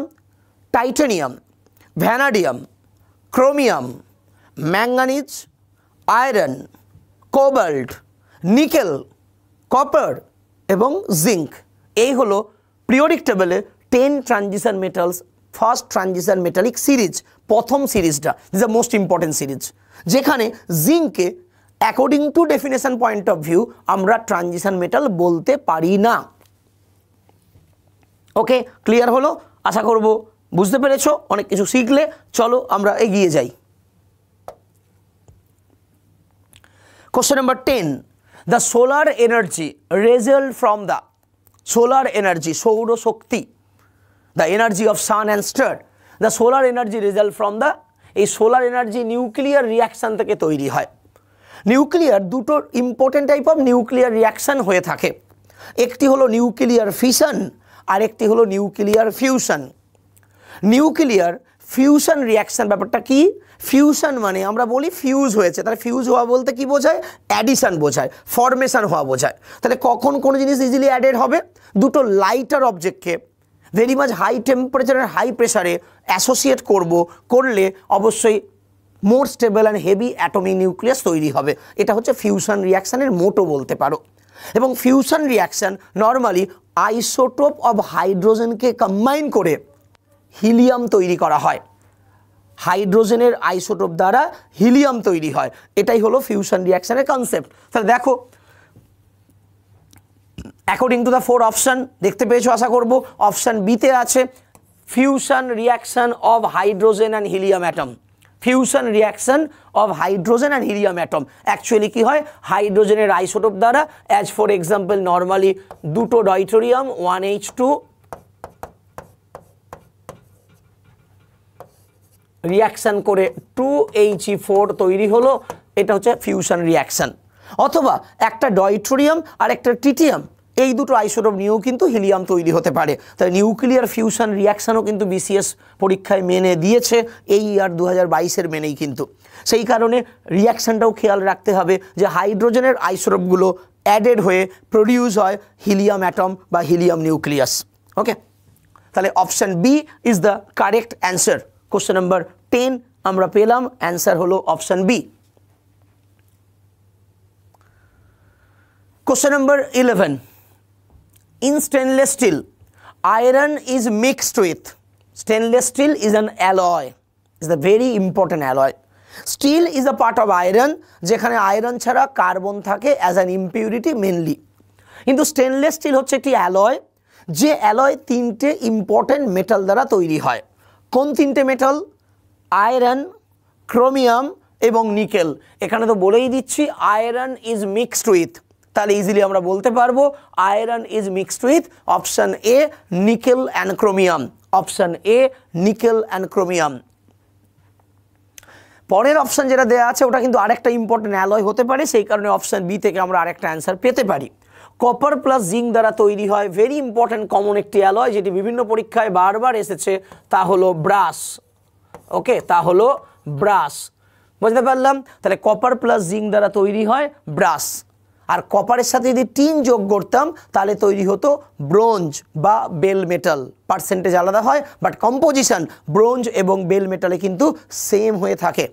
titanium, vanadium, chromium, manganese, iron, cobalt, nickel, copper এবং জিঙ্ক। এই হলো পিরিয়ডিক টেবলে 10 transition metals first transition metallic series, প্রথম সিরিজটা is the most important series, যেখানে জিঙ্ককে according to definition point of view আমরা ট্রানজিশন মেটাল বলতে পারি না। ওকে, ক্লিয়ার হলো? আশা করব বুঝতে পেরেছো, অনেক কিছু শিখলে। চলো আমরা এগিয়ে যাই। Question number 10, the solar energy result from the solar energy, সৌর শক্তি, the energy of sun and star, the solar energy result from the, এই সোলার এনার্জি নিউক্লিয়ার রিয়াকশান থেকে তৈরি হয়। নিউক্লিয়ার দুটো important type of nuclear reaction হয়ে থাকে, একটি হলো নিউক্লিয়ার ফিশন আর একটি হলো nuclear fusion. Nuclear fusion reaction ব্যাপারটা কি? ফিউশন মানে আমরা বলি ফিউজ হয়েছে, তাহলে ফিউজ হওয়া বলতে কি বোঝায়? অ্যাডিশন বোঝায়, ফরমেশন হওয়া বোঝায়। তাহলে কখন কোনো জিনিস ইজিলি অ্যাডেড হবে? দুটো লাইটার অবজেক্টকে ভেরি মাচ হাই টেম্পারেচারের হাই প্রেশারে অ্যাসোসিয়েট করলে অবশ্যই more stable and heavy atomic nucleus তৈরি হবে। এটা হচ্ছে ফিউশন রিয়াকশানের মোটো বলতে পারো। এবং fusion reaction normally isotope of হাইড্রোজেনকে কম্বাইন করে হিলিয়াম তৈরি করা হয়, হাইড্রোজেনের আইসোটোপ দ্বারা হিলিয়াম তৈরি হয়, এটাই হলো ফিউশন রিয়াকশানের কনসেপ্ট। তাহলে দেখো অ্যাকর্ডিং টু দ্য 4 অপশান দেখতে পেয়েছো আশা করব। অপশান বিতে আছে fusion reaction of hydrogen and helium atom, fusion reaction of hydrogen and helium atom. Actually কি হয়, হাইড্রোজেনের আইসোটোপ দ্বারা, অ্যাজ ফর এক্সাম্পল নর্মালি দুটো ডয়টোরিয়াম 1H2 রিয়াকশন করে 2He4 তৈরি হলো, এটা হচ্ছে ফিউশন রিয়াকশন। অথবা একটা ডয়টোরিয়াম আর একটা ট্রিটিয়াম, এই দুটো আইসোটোপ নিয়েও কিন্তু হিলিয়াম তৈরি হতে পারে। তাই নিউক্লিয়ার ফিউশন রিয়াকশনও কিন্তু বিসিএস পরীক্ষায় মেনে দিয়েছে, এই ইয়ার 2022-এর মেনেই কিন্তু। সেই কারণে রিয়াকশনটাও খেয়াল রাখতে হবে যে হাইড্রোজেনের আইসোটোপগুলো অ্যাডেড হয়ে প্রডিউস হয় হিলিয়াম অ্যাটম বা হিলিয়াম নিউক্লিয়াস। ওকে, তাহলে option B is the correct answer. Question number 10 আমরা পেলাম, অ্যান্সার হলো option B. Question number 11. In stainless steel, iron is mixed with. Stainless steel is an alloy. It's a very important alloy. Steel is a part of iron, যেখানে iron ছাড়া carbon থাকে as an impurity mainly. কিন্তু stainless steel হচ্ছে একটি alloy, যে alloy তিনটে important metal দ্বারা তৈরি হয়। কোন তিনটে মেটাল? আয়রন, ক্রোমিয়াম এবং নিকেল। এখানে তো বলেই দিচ্ছি আয়রন ইজ মিক্সড উইথ, তাহলে ইজিলি আমরা বলতে পারবো iron is mixed with option A nickel and chromium. Option A nickel and chromium. পরের অপশন যেটা দেওয়া আছে ওটা কিন্তু আরেকটা ইম্পর্টেন্ট অ্যালয় হতে পারে, সেই কারণে অপশন বি থেকে আমরা আরেকটা অ্যান্সার পেতে পারি। কপার প্লাস জিঙ্ক দ্বারা তৈরি হয়, ভেরি ইম্পর্টেন্ট কমন একটি অ্যালয় যেটি বিভিন্ন পরীক্ষায় বারবার এসেছে, তা হলো ব্রাস। ওকে, তা হলো ব্রাস। বুঝতে পারলাম? তাহলে কপার প্লাস জিঙ্ক দ্বারা তৈরি হয় ব্রাস। আর কপারের সাথে যদি টিন যোগ করতাম তাহলে তৈরি হতো ব্রোঞ্জ বা বেল মেটাল। পার্সেন্টেজ আলাদা হয়, বাট কম্পোজিশন ব্রোঞ্জ এবং বেল মেটালে কিন্তু সেম হয়ে থাকে।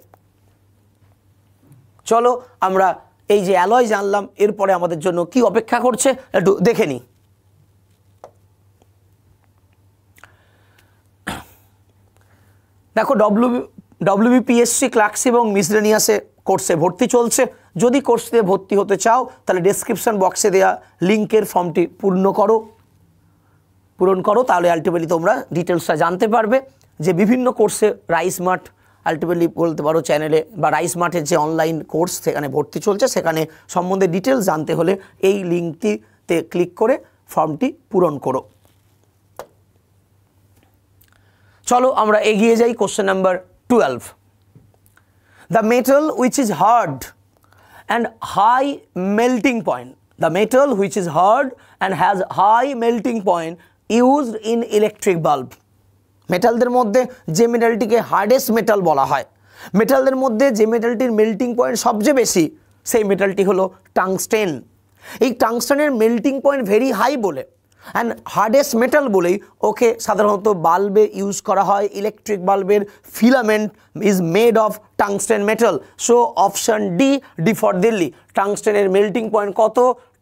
চলো আমরা এই যে অ্যালয় জানলাম, এরপরে আমাদের জন্য কি অপেক্ষা করছে একটু দেখে নিই। দেখো, ডব্লিউবিপিএসসি ক্লার্কশিপ এবং মিসলেনিয়াসে কোর্সে ভর্তি চলছে। যদি কোর্সে ভর্তি হতে চাও তাহলে ডেসক্রিপশন বক্সে দেওয়া লিঙ্কের ফর্মটি পূরণ করো, তাহলে আলটিমেটলি তোমরা ডিটেলসটা জানতে পারবে যে বিভিন্ন কোর্সে রাইস মাঠ, আলটিমেটলি বলতে পারো চ্যানেলে বা রাইস মাঠের যে অনলাইন কোর্স সেখানে ভর্তি চলছে, সেখানে সম্বন্ধে ডিটেলস জানতে হলে এই লিঙ্কটিতে ক্লিক করে ফর্মটি পূরণ করো। চলো আমরা এগিয়ে যাই। Question number 12. The metal which is hard and high melting point, the metal which is hard and has high melting point used in electric bulb. মেটালদের মধ্যে যে মেটালটিকে হার্ডেস্ট মেটাল বলা হয়, মেটালদের মধ্যে যে মেটালটির মেল্টিং পয়েন্ট সবচেয়ে বেশি, সেই মেটালটি হলো টাংস্টেন। এই টাংস্টেনের মেল্টিং পয়েন্ট ভেরি হাই বলে অ্যান্ড হার্ডেস্ট মেটাল বলেই ওকে সাধারণত বাল্বে ইউজ করা হয়। ইলেকট্রিক বাল্বের filament is made of tungsten metal. So option D for Delhi. টাংস্টেনের মেল্টিং পয়েন্ট কত?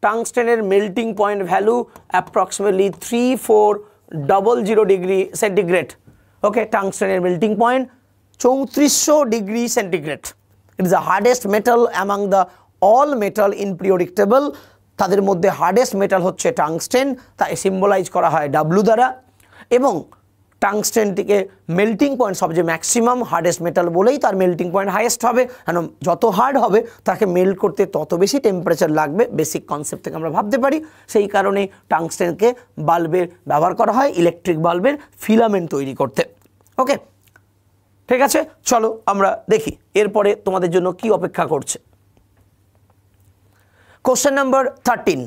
টাংস্টেনের melting point value approximately 3400 degree centigrade. Okay, টাংস্টেনের melting point 3400 degree centigrade. It is the hardest metal among the all metal in periodic table. তাদের মধ্যে hardest metal হচ্ছে tungsten, তাই symbolise করা হয় ডাব্লু দ্বারা। এবং টাংস্টেনটিকে মেল্টিং পয়েন্ট সবচেয়ে ম্যাক্সিমাম হার্ডেস্ট মেটাল বলেই তার মেল্টিং পয়েন্ট হাইয়েস্ট হবে, কারণ যত হার্ড হবে তাকে মেল্ট করতে তত বেশি টেম্পারেচার লাগবে। বেসিক কনসেপ্ট থেকে আমরা ভাবতে পারি। সেই কারণেই টাংস্টেনকে বাল্বের ব্যবহার করা হয় ইলেকট্রিক বাল্বের ফিলামেন্ট তৈরি করতে। ওকে, ঠিক আছে, চলো আমরা দেখি এরপরে তোমাদের জন্য কি অপেক্ষা করছে। Question number 13.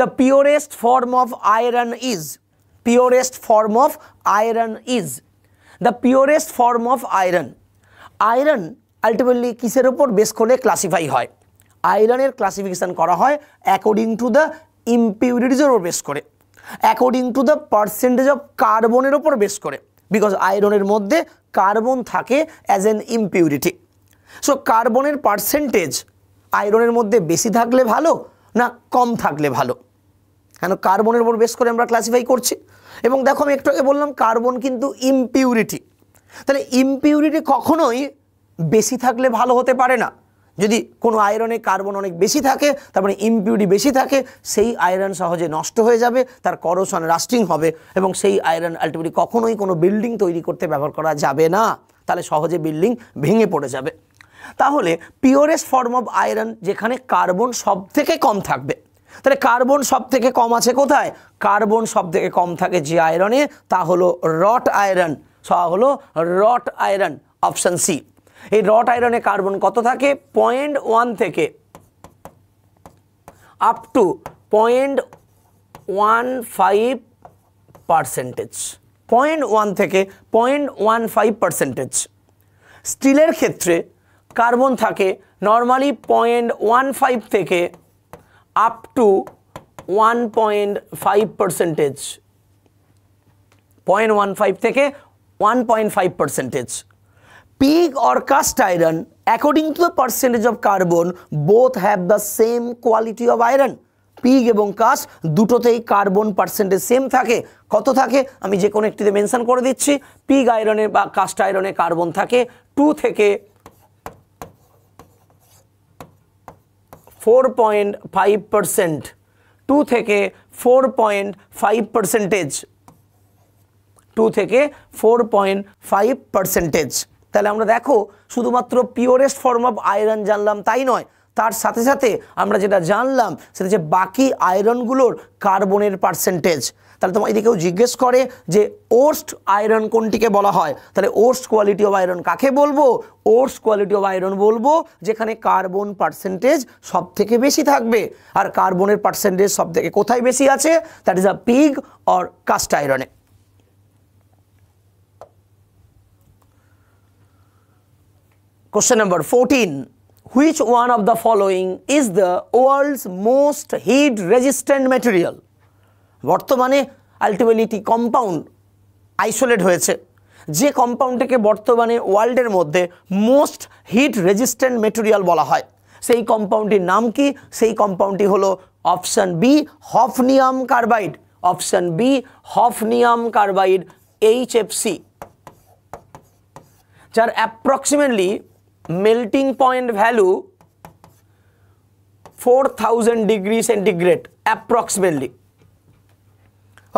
The purest form of iron is. Purest form of iron is. The purest form of iron. Iron ultimately কিসের উপর বেস করে ক্লাসিফাই হয়? আয়রনের ক্লাসিফিকেশন করা হয় অ্যাকর্ডিং টু দ্য ইম্পিউরিটিজের উপর বেস করে, according to the percentage of কার্বনের উপর বেস করে, বিকজ আয়রনের মধ্যে কার্বন থাকে অ্যাজ এন ইম্পিউরিটি। সো কার্বনের পার্সেন্টেজ আয়রনের মধ্যে বেশি থাকলে ভালো না কম থাকলে ভালো? কেন কার্বনের উপর বেস করে আমরা ক্লাসিফাই করছি। এবং দেখো, আমি একটু আগে বললাম কার্বন কিন্তু ইম্পিউরিটি, তাহলে ইম্পিউরিটি কখনোই বেশি থাকলে ভালো হতে পারে না। যদি কোনো আয়রনে কার্বন অনেক বেশি থাকে, তারপরে ইম্পিউরিটি বেশি থাকে, সেই আয়রন সহজে নষ্ট হয়ে যাবে, তার করোশন রাস্টিং হবে এবং সেই আয়রন আলটিমেটলি কখনোই কোনো বিল্ডিং তৈরি করতে ব্যবহার করা যাবে না। তাহলে সহজে বিল্ডিং ভেঙে পড়ে যাবে। তাহলে পিওরেস্ট ফর্ম অফ আয়রন যেখানে কার্বন সব থেকে কম থাকবে, তাহলে কার্বন সব থেকে কম আছে কোথায়? কার্বন সব থেকে কম থাকে যে আয়রনে, তা হলো রট আয়রন। হলো রট আয়রন, অপশন সি। এই রট আয়রনে কার্বন কত থাকে? 0.1 থেকে আপ টু 0.15%, 0.1 থেকে 0.15%। স্টিলের ক্ষেত্রে কার্বন থাকে নর্মালি 0.15 থেকে আপ টু 1.5%, 0.15 থেকে 1.5%। Pig or cast iron, according to the percentage of carbon, both have the same quality of iron. Pig এবং কাস্ট দুটোতেই কার্বন পার্সেন্টেজ সেম থাকে। কত থাকে আমি যে কোনো একটিতে মেনশন করে দিচ্ছি। পিগ আয়রনে বা কাস্ট আয়রনে কার্বন থাকে 2 থেকে 4.5%, 2 থেকে 4.5%, 2 থেকে 4.5%। তাহলে আমরা দেখো শুধুমাত্র পিওরেস্ট ফর্ম অফ আয়রন জানলাম তাই নয়, তার সাথে সাথে আমরা যেটা জানলাম সেটা যে বাকি আয়রনগুলোর কার্বনের পার্সেন্টেজ। তাহলে তোমার এদিকেও জিজ্ঞেস করে যে ওর্স্ট আয়রন কোনটিকে বলা হয়, তাহলে ওর্স্ট কোয়ালিটি অফ আয়রন কাকে বলবো? ওর্স্ট কোয়ালিটি অফ আয়রন বলবো যেখানে কার্বন পার্সেন্টেজ সব থেকে বেশি থাকবে। আর কার্বনের পার্সেন্টেজ সব থেকে কোথায় বেশি আছে? That is a pig or cast আয়রনে। Question number 14. Which one of the following is the world's most heat resistant material? বর্তমানে আলটিমেটলি কম্পাউন্ড আইসোলেট হয়েছে, যে কম্পাউন্ডটাকে বর্তমানে ওয়ার্ল্ডের মধ্যে মোস্ট হিট রেজিস্ট্যান্ট মেটেরিয়াল বলা হয়, সেই কম্পাউন্ডটির নাম কি? সেই কম্পাউন্ডটি হলো option B, hafnium carbide. Option B, hafnium carbide, HFC, যার approximately melting point value 4000 degree centigrade approximately.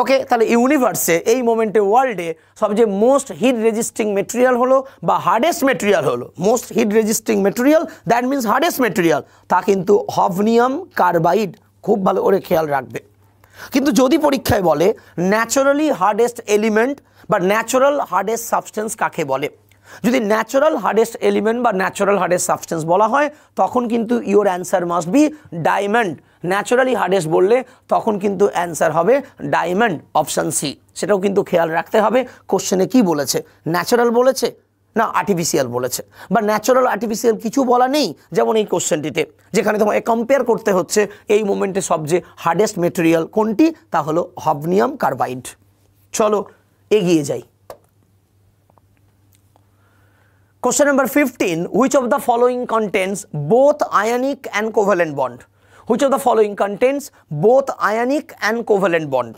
Okay, তাহলে ইউনিভার্সে এই মোমেন্টে ওয়ার্ল্ডে সবচেয়ে মোস্ট হিট রেজিস্টিং মেটেরিয়াল হলো বা হার্ডেস্ট মেটেরিয়াল হলো, most heat resisting material that means hardest material, তা কিন্তু হফনিয়াম কার্বাইড। খুব ভালো করে খেয়াল রাখবে। কিন্তু যদি পরীক্ষায় বলে ন্যাচারালি হার্ডেস্ট এলিমেন্ট বা ন্যাচারাল হার্ডেস্ট সাবস্টেন্স কাকে বলে, যদি ন্যাচারাল হার্ডেস্ট এলিমেন্ট বা ন্যাচারাল হার্ডেস্ট সাবস্টেন্স বলা হয় তখন কিন্তু your answer must be diamond. Naturally hardest বললে তখন কিন্তু অ্যান্সার হবে ডায়মন্ড, অপশান সি। সেটাও কিন্তু খেয়াল রাখতে হবে কোশ্চেনে কি বলেছে, ন্যাচারাল বলেছে না আর্টিফিশিয়াল বলেছে, বা ন্যাচারাল আর্টিফিশিয়াল কিছু বলা নেই। যেমন এই কোশ্চেনটিতে যেখানে তোমাকে কম্পেয়ার করতে হচ্ছে এই মোমেন্টে সবচেয়ে হার্ডেস্ট মেটেরিয়াল কোনটি, তা হলো হফনিয়াম কার্বাইড। চলো এগিয়ে যাই। Question number 15. Which of the following contains both ionic and covalent bond? Which of the following contains both ionic and covalent bond?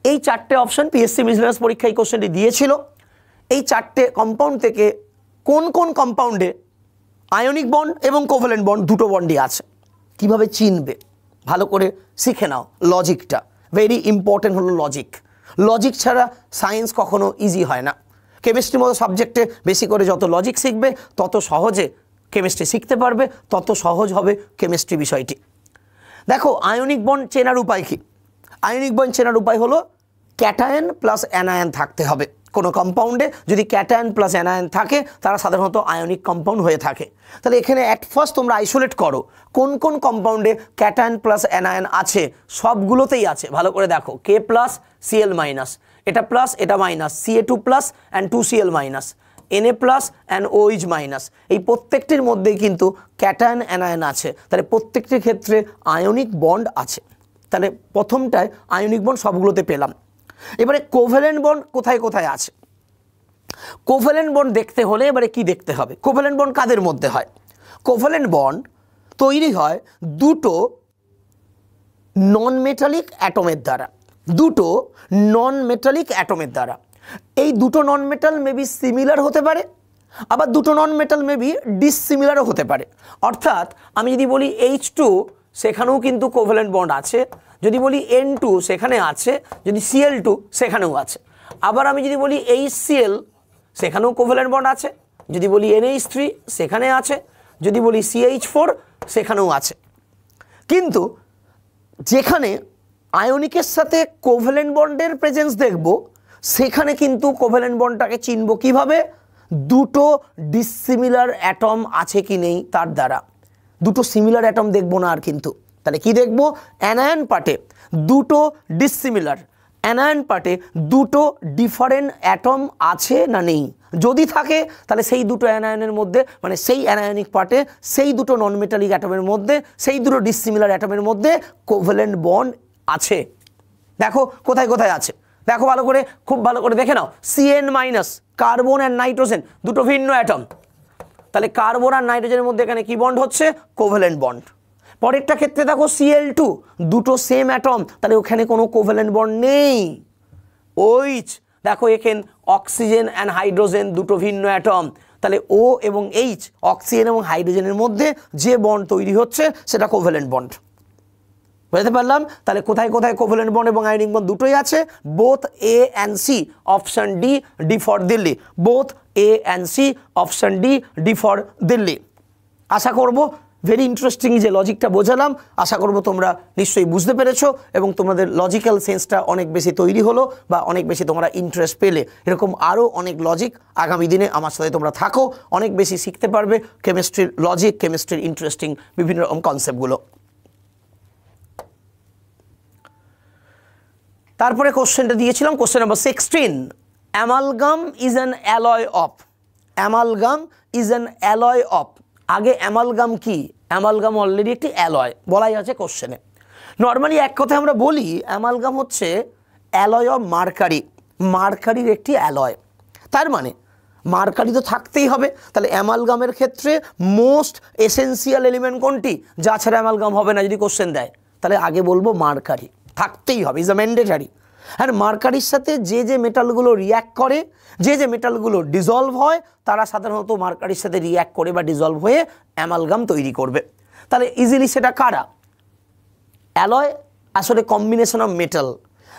এই চারটে অপশন পিএসসি মিসলেনিয়াস পরীক্ষায় কোশ্চেনটি দিয়েছিল। এই চারটে কম্পাউন্ড থেকে কোন কোন কম্পাউন্ডে আয়নিক বন্ড এবং কোভ্যালেন্ট বন্ড দুটো বন্ডই আছে, কিভাবে চিনবে ভালো করে শিখে নাও। লজিকটা ভেরি ইম্পর্টেন্ট হলো লজিক। লজিক ছাড়া সায়েন্স কখনো ইজি হয় না। কেমিস্ট্রির মতো সাবজেক্টে বেশি করে যত লজিক শিখবে তত সহজে কেমিস্ট্রি শিখতে পারবে, তত সহজ হবে কেমিস্ট্রি বিষয়টি। দেখো আয়নিক বন্ড চেনার উপায় কি? আয়নিক বন্ড চেনার উপায় হলো ক্যাটায়ন প্লাস অ্যানায়ন থাকতে হবে। কোনো কম্পাউন্ডে যদি ক্যাটায়ন প্লাস অ্যানায়ন থাকে তারা সাধারণত আয়নিক কম্পাউন্ড হয়ে থাকে। তাহলে এখানে অ্যাট ফার্স্ট তোমরা আইসোলেট করো কোন কোন কম্পাউন্ডে ক্যাটায়ন প্লাস অ্যানায়ন আছে। সবগুলোতেই আছে, ভালো করে দেখো। কে প্লাস সিএল মাইনাস, এটা প্লাস এটা minus, Ca2 plus and 2Cl minus, Na plus and OH minus, এই প্রত্যেকটির মধ্যেই কিন্তু ক্যাটায়ন অ্যানায়ন আছে। তাহলে প্রত্যেকটির ক্ষেত্রে আয়নিক বন্ড আছে। তাহলে প্রথমটায় আয়নিক বন্ড সবগুলোতে পেলাম। এবারে কোভ্যালেন্ট বন্ড কোথায় কোথায় আছে? কোভ্যালেন্ট বন্ড দেখতে হলে এবারে কি দেখতে হবে? কোভ্যালেন্ট বন্ড কাদের মধ্যে হয়? কোভ্যালেন্ট বন্ড তৈরি হয় দুটো নন মেটালিক অ্যাটমের দ্বারা, দুটো নন মেটালিক অ্যাটমের দ্বারা। এই দুটো নন মেটাল মেবি সিমিলার হতে পারে, আবার দুটো নন মেটাল মেবি ডিসসিমিলারও হতে পারে। অর্থাৎ আমি যদি বলি H2 সেখানেও কিন্তু কোভ্যালেন্ট বন্ড আছে, যদি বলি N2 সেখানে আছে, যদি Cl2 সেখানেও আছে। আবার আমি যদি বলি HCl সেখানেও কোভ্যালেন্ট বন্ড আছে, যদি বলি NH3 সেখানে আছে, যদি বলি CH4 সেখানেও আছে। কিন্তু যেখানে আয়নিকের সাথে কোভ্যালেন্ট বন্ডের প্রেজেন্স দেখব সেখানে কিন্তু কোভ্যালেন্ট বন্ডটাকে চিনব কিভাবে, দুটো ডিসিমিলার অ্যাটম আছে কি নেই তার দ্বারা। দুটো সিমিলার অ্যাটম দেখব না আর, কিন্তু তাহলে কি দেখব, অ্যানায়ন পার্টে দুটো ডিসিমিলার, অ্যানায়ন পার্টে দুটো ডিফারেন্ট অ্যাটম আছে না নেই। যদি থাকে তাহলে সেই দুটো অ্যানায়নের মধ্যে, মানে সেই অ্যানায়নিক পার্টে সেই দুটো নন মেটালিক অ্যাটমের মধ্যে, সেই দুটো ডিসিমিলার অ্যাটমের মধ্যে কোভ্যালেন্ট বন্ড আছে। দেখো কোথায় কোথায় আছে, দেখো ভালো করে, খুব ভালো করে দেখে নাও। CN- কার্বন আর নাইট্রোজেন দুটো ভিন্ন অ্যাটম, তাহলে কার্বন আর নাইট্রোজেনের মধ্যে এখানে কি বন্ড হচ্ছে, কোভ্যালেন্ট বন্ড। পরেরটা ক্ষেত্রে দেখো Cl2 দুটো সেম অ্যাটম, তাহলে ওখানে কোনো কোভ্যালেন্ট বন্ড নেই। OH দেখো এখানে অক্সিজেন অ্যান্ড হাইড্রোজেন দুটো ভিন্ন অ্যাটম, তাহলে O এবং H অক্সিজেন এবং হাইড্রোজেনের মধ্যে যে বন্ড তৈরি হচ্ছে সেটা কোভ্যালেন্ট বন্ড। বুঝতে পারলাম? তাহলে কোথায় কোথায় কোভ্যালেন্ট বন্ড এবং আয়নিক বন্ড দুটোই আছে, both A and C, option D for Delhi, both A and C, option D for Delhi. আশা করব ভেরি ইন্টারেস্টিং যে লজিকটা বোঝালাম, আশা করব তোমরা নিশ্চয়ই বুঝতে পেরেছো এবং তোমাদের লজিক্যাল সেন্সটা অনেক বেশি তৈরি হলো বা অনেক বেশি তোমরা ইন্টারেস্ট পেলে। এরকম আরও অনেক লজিক আগামী দিনে আমার সাথে তোমরা থাকো, অনেক বেশি শিখতে পারবে কেমিস্ট্রির লজিক, কেমিস্ট্রির ইন্টারেস্টিং বিভিন্ন রকম কনসেপ্টগুলো। তারপরে কোশ্চেনটা দিয়েছিলাম, question number 16, amalgam is an alloy of, amalgam is an alloy of. আগে অ্যামালগাম কি, অ্যামালগাম অলরেডি একটি অ্যালয় বলাই আছে কোশ্চেনে। নর্মালি এক কথায় আমরা বলি অ্যামালগাম হচ্ছে অ্যালয় অফ মার্কারি, মার্কারির একটি অ্যালয়। তার মানে মার্কারি তো থাকতেই হবে, তাহলে অ্যামালগামের ক্ষেত্রে মোস্ট এসেন্সিয়াল এলিমেন্ট কোনটি, যা ছাড়া অ্যামালগাম হবে না যদি কোশ্চেন দেয়, তাহলে আগে বলবো মার্কারি থাকতেই হবে, ইজ আ ম্যান্ডেটারি। আর মার্কারির সাথে যে যে মেটালগুলো রিয়্যাক্ট করে, যে যে মেটালগুলো ডিজলভ হয়, তারা সাধারণত মার্কারির সাথে রিয়্যাক্ট করে বা ডিজলভ হয়ে অ্যামালগাম তৈরি করবে। তাহলে ইজিলি সেটা কারা, অ্যালয় আসলে কম্বিনেশন অফ মেটাল,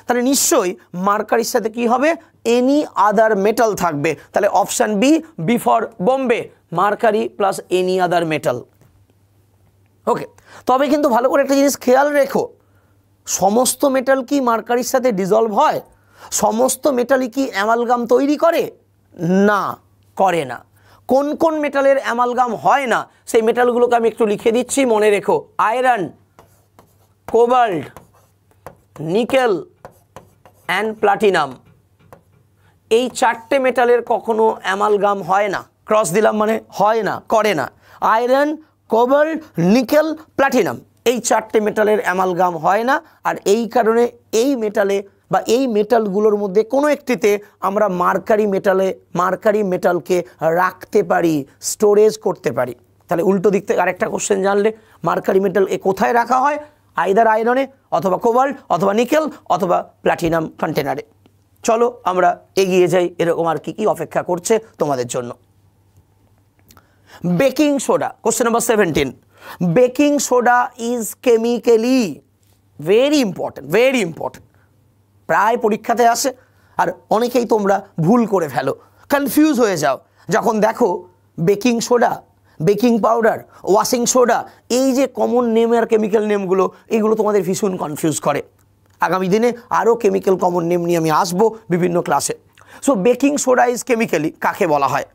তাহলে নিশ্চয়ই মার্কারির সাথে কি হবে, এনি আদার মেটাল থাকবে। তাহলে option B for Bombay, mercury plus any other metal. Okay, তবে কিন্তু ভালো করে একটা জিনিস খেয়াল রেখো, সমস্ত মেটাল কি মার্কারির সাথে ডিজলভ হয়, সমস্ত মেটালই কি অ্যামালগাম তৈরি করে, না, করে না। কোন কোন মেটালের অ্যামালগাম হয় না সেই মেটালগুলোকে আমি একটু লিখে দিচ্ছি, মনে রেখো। Iron, cobalt, nickel and platinum, এই চারটে মেটালের কখনো অ্যামালগাম হয় না। ক্রস দিলাম মানে হয় না, করে না। আয়রন, কোবাল্ট, নিকেল, প্লাটিনাম, এই চারটে মেটালের অ্যামালগাম হয় না। আর এই কারণে এই মেটালে বা এই মেটালগুলোর মধ্যে কোনো একটিতে আমরা মার্কারি মেটালকে রাখতে পারি, স্টোরেজ করতে পারি। তাহলে উল্টো দিক থেকে আরেকটা কোশ্চেন জানলে, মার্কারি মেটাল কোথায় রাখা হয়, আইদার আয়রনে অথবা কোবাল্ট অথবা নিকেল অথবা প্লাটিনাম কন্টেনারে। চলো আমরা এগিয়ে যাই, এরকম আর কি কি অপেক্ষা করছে তোমাদের জন্য। Baking soda, question number 17, baking soda is chemically, very important, very important, প্রায় পরীক্ষাতে আসে আর অনেকেই তোমরা ভুল করে ফেলো, কনফিউজ হয়ে যাও যখন দেখো baking soda, baking powder, washing soda, এই যে কমন নেম আর কেমিক্যাল নেমগুলো, এইগুলো তোমাদের ভীষণ কনফিউজ করে। আগামী দিনে আরও কেমিক্যাল কমন নেম নিয়ে আমি আসবো বিভিন্ন ক্লাসে। So baking soda is chemically কাকে বলা হয়,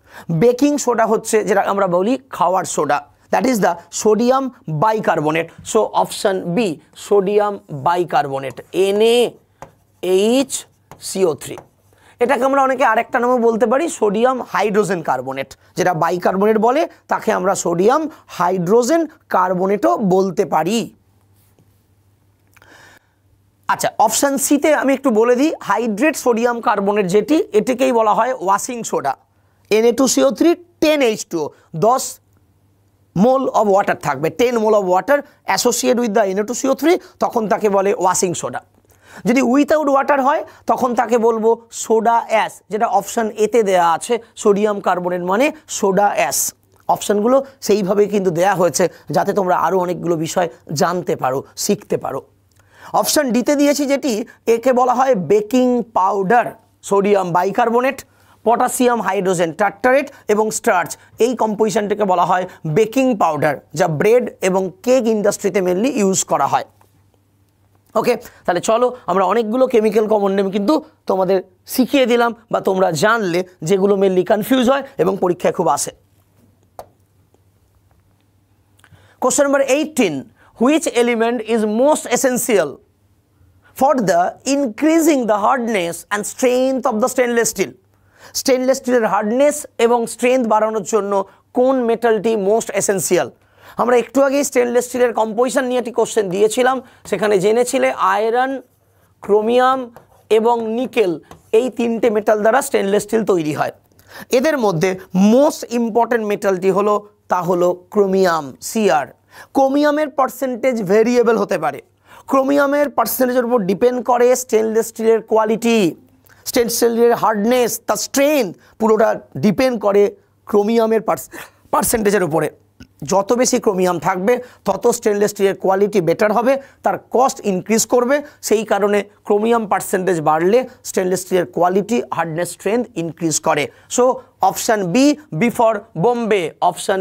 বেকিং সোডা হচ্ছে যেটা আমরা বলি খাওয়ার soda, that is the sodium bicarbonate. So option B, sodium bicarbonate, NaHCO3। এটাকে আমরা অনেকে আরেকটা নামও বলতে পারি, সোডিয়াম হাইড্রোজেন কার্বনেট, যেটা বাইকার্বনেট বলে তাকে আমরা সোডিয়াম হাইড্রোজেন কার্বনেটও বলতে পারি। আচ্ছা, অপশান সিতে আমি একটু বলে দিই, হাইড্রেট সোডিয়াম কার্বনেট যেটি, এটিকেই বলা হয় washing soda. Na2CO3 10H2O, 10 mole of water থাকবে, 10 mole of water associate with the Na2CO3, তখন তাকে বলে ওয়াশিং সোডা। যদি উইথাউট ওয়াটার হয় তখন তাকে বলবো সোডা অ্যাশ, যেটা অপশান এতে দেয়া আছে, সোডিয়াম কার্বনেট মানে সোডা অ্যাশ। অপশানগুলো সেইভাবেই কিন্তু দেয়া হয়েছে যাতে তোমরা আরও অনেকগুলো বিষয় জানতে পারো, শিখতে পারো। অপশান ডিতে দিয়েছি যেটি, একে বলা হয় baking powder, sodium bicarbonate. Potassium hydrogen tartrate এবং স্টার্চ, এই কম্পোজিশনটাকে বলা হয় বেকিং পাউডার, যা ব্রেড এবং কেক ইন্ডাস্ট্রিতে মেনলি ইউজ করা হয়। ওকে, তাহলে চলো আমরা অনেকগুলো কেমিক্যাল কমন নেম কিন্তু তোমাদের শিখিয়ে দিলাম বা তোমরা জানলে, যেগুলো মেনলি কনফিউজ হয় এবং পরীক্ষায় খুব আসে। Question number 18. Which element is most essential for the increasing the hardness and strength of the stainless steel? Stainless steel hardness এবং স্ট্রেংথ বাড়ানোর জন্য কোন মেটালটি মোস্ট এসেন্সিয়াল? আমরা একটু আগেই স্টেনলেস স্টিলের কম্পোজিশন নিয়ে একটি কোশ্চেন দিয়েছিলাম, সেখানে জেনেছিলে আয়রন, ক্রোমিয়াম এবং নিকেল, এই তিনটে মেটাল দ্বারা স্টেনলেস স্টিল তৈরি হয়। এদের মধ্যে মোস্ট ইম্পর্টেন্ট মেটালটি হলো, তা হলো ক্রোমিয়াম, সিআর। ক্রোমিয়ামের পার্সেন্টেজ ভেরিয়েবল হতে পারে, ক্রোমিয়ামের পার্সেন্টেজের উপর ডিপেন্ড করে স্টেনলেস স্টিলের কোয়ালিটি, স্টেনলেস স্টিলের হার্ডনেস, তার স্ট্রেংথ, পুরোটা ডিপেন্ড করে ক্রোমিয়ামের পার্সেন্টেজের উপরে। যত বেশি ক্রোমিয়াম থাকবে তত স্টেনলেস স্টিলের কোয়ালিটি বেটার হবে, তার কস্ট ইনক্রিজ করবে। সেই কারণে ক্রোমিয়াম পার্সেন্টেজ বাড়লে স্টেনলেস স্টিলের কোয়ালিটি, হার্ডনেস, স্ট্রেংথ ইনক্রিজ করে। So option B for Bombay, option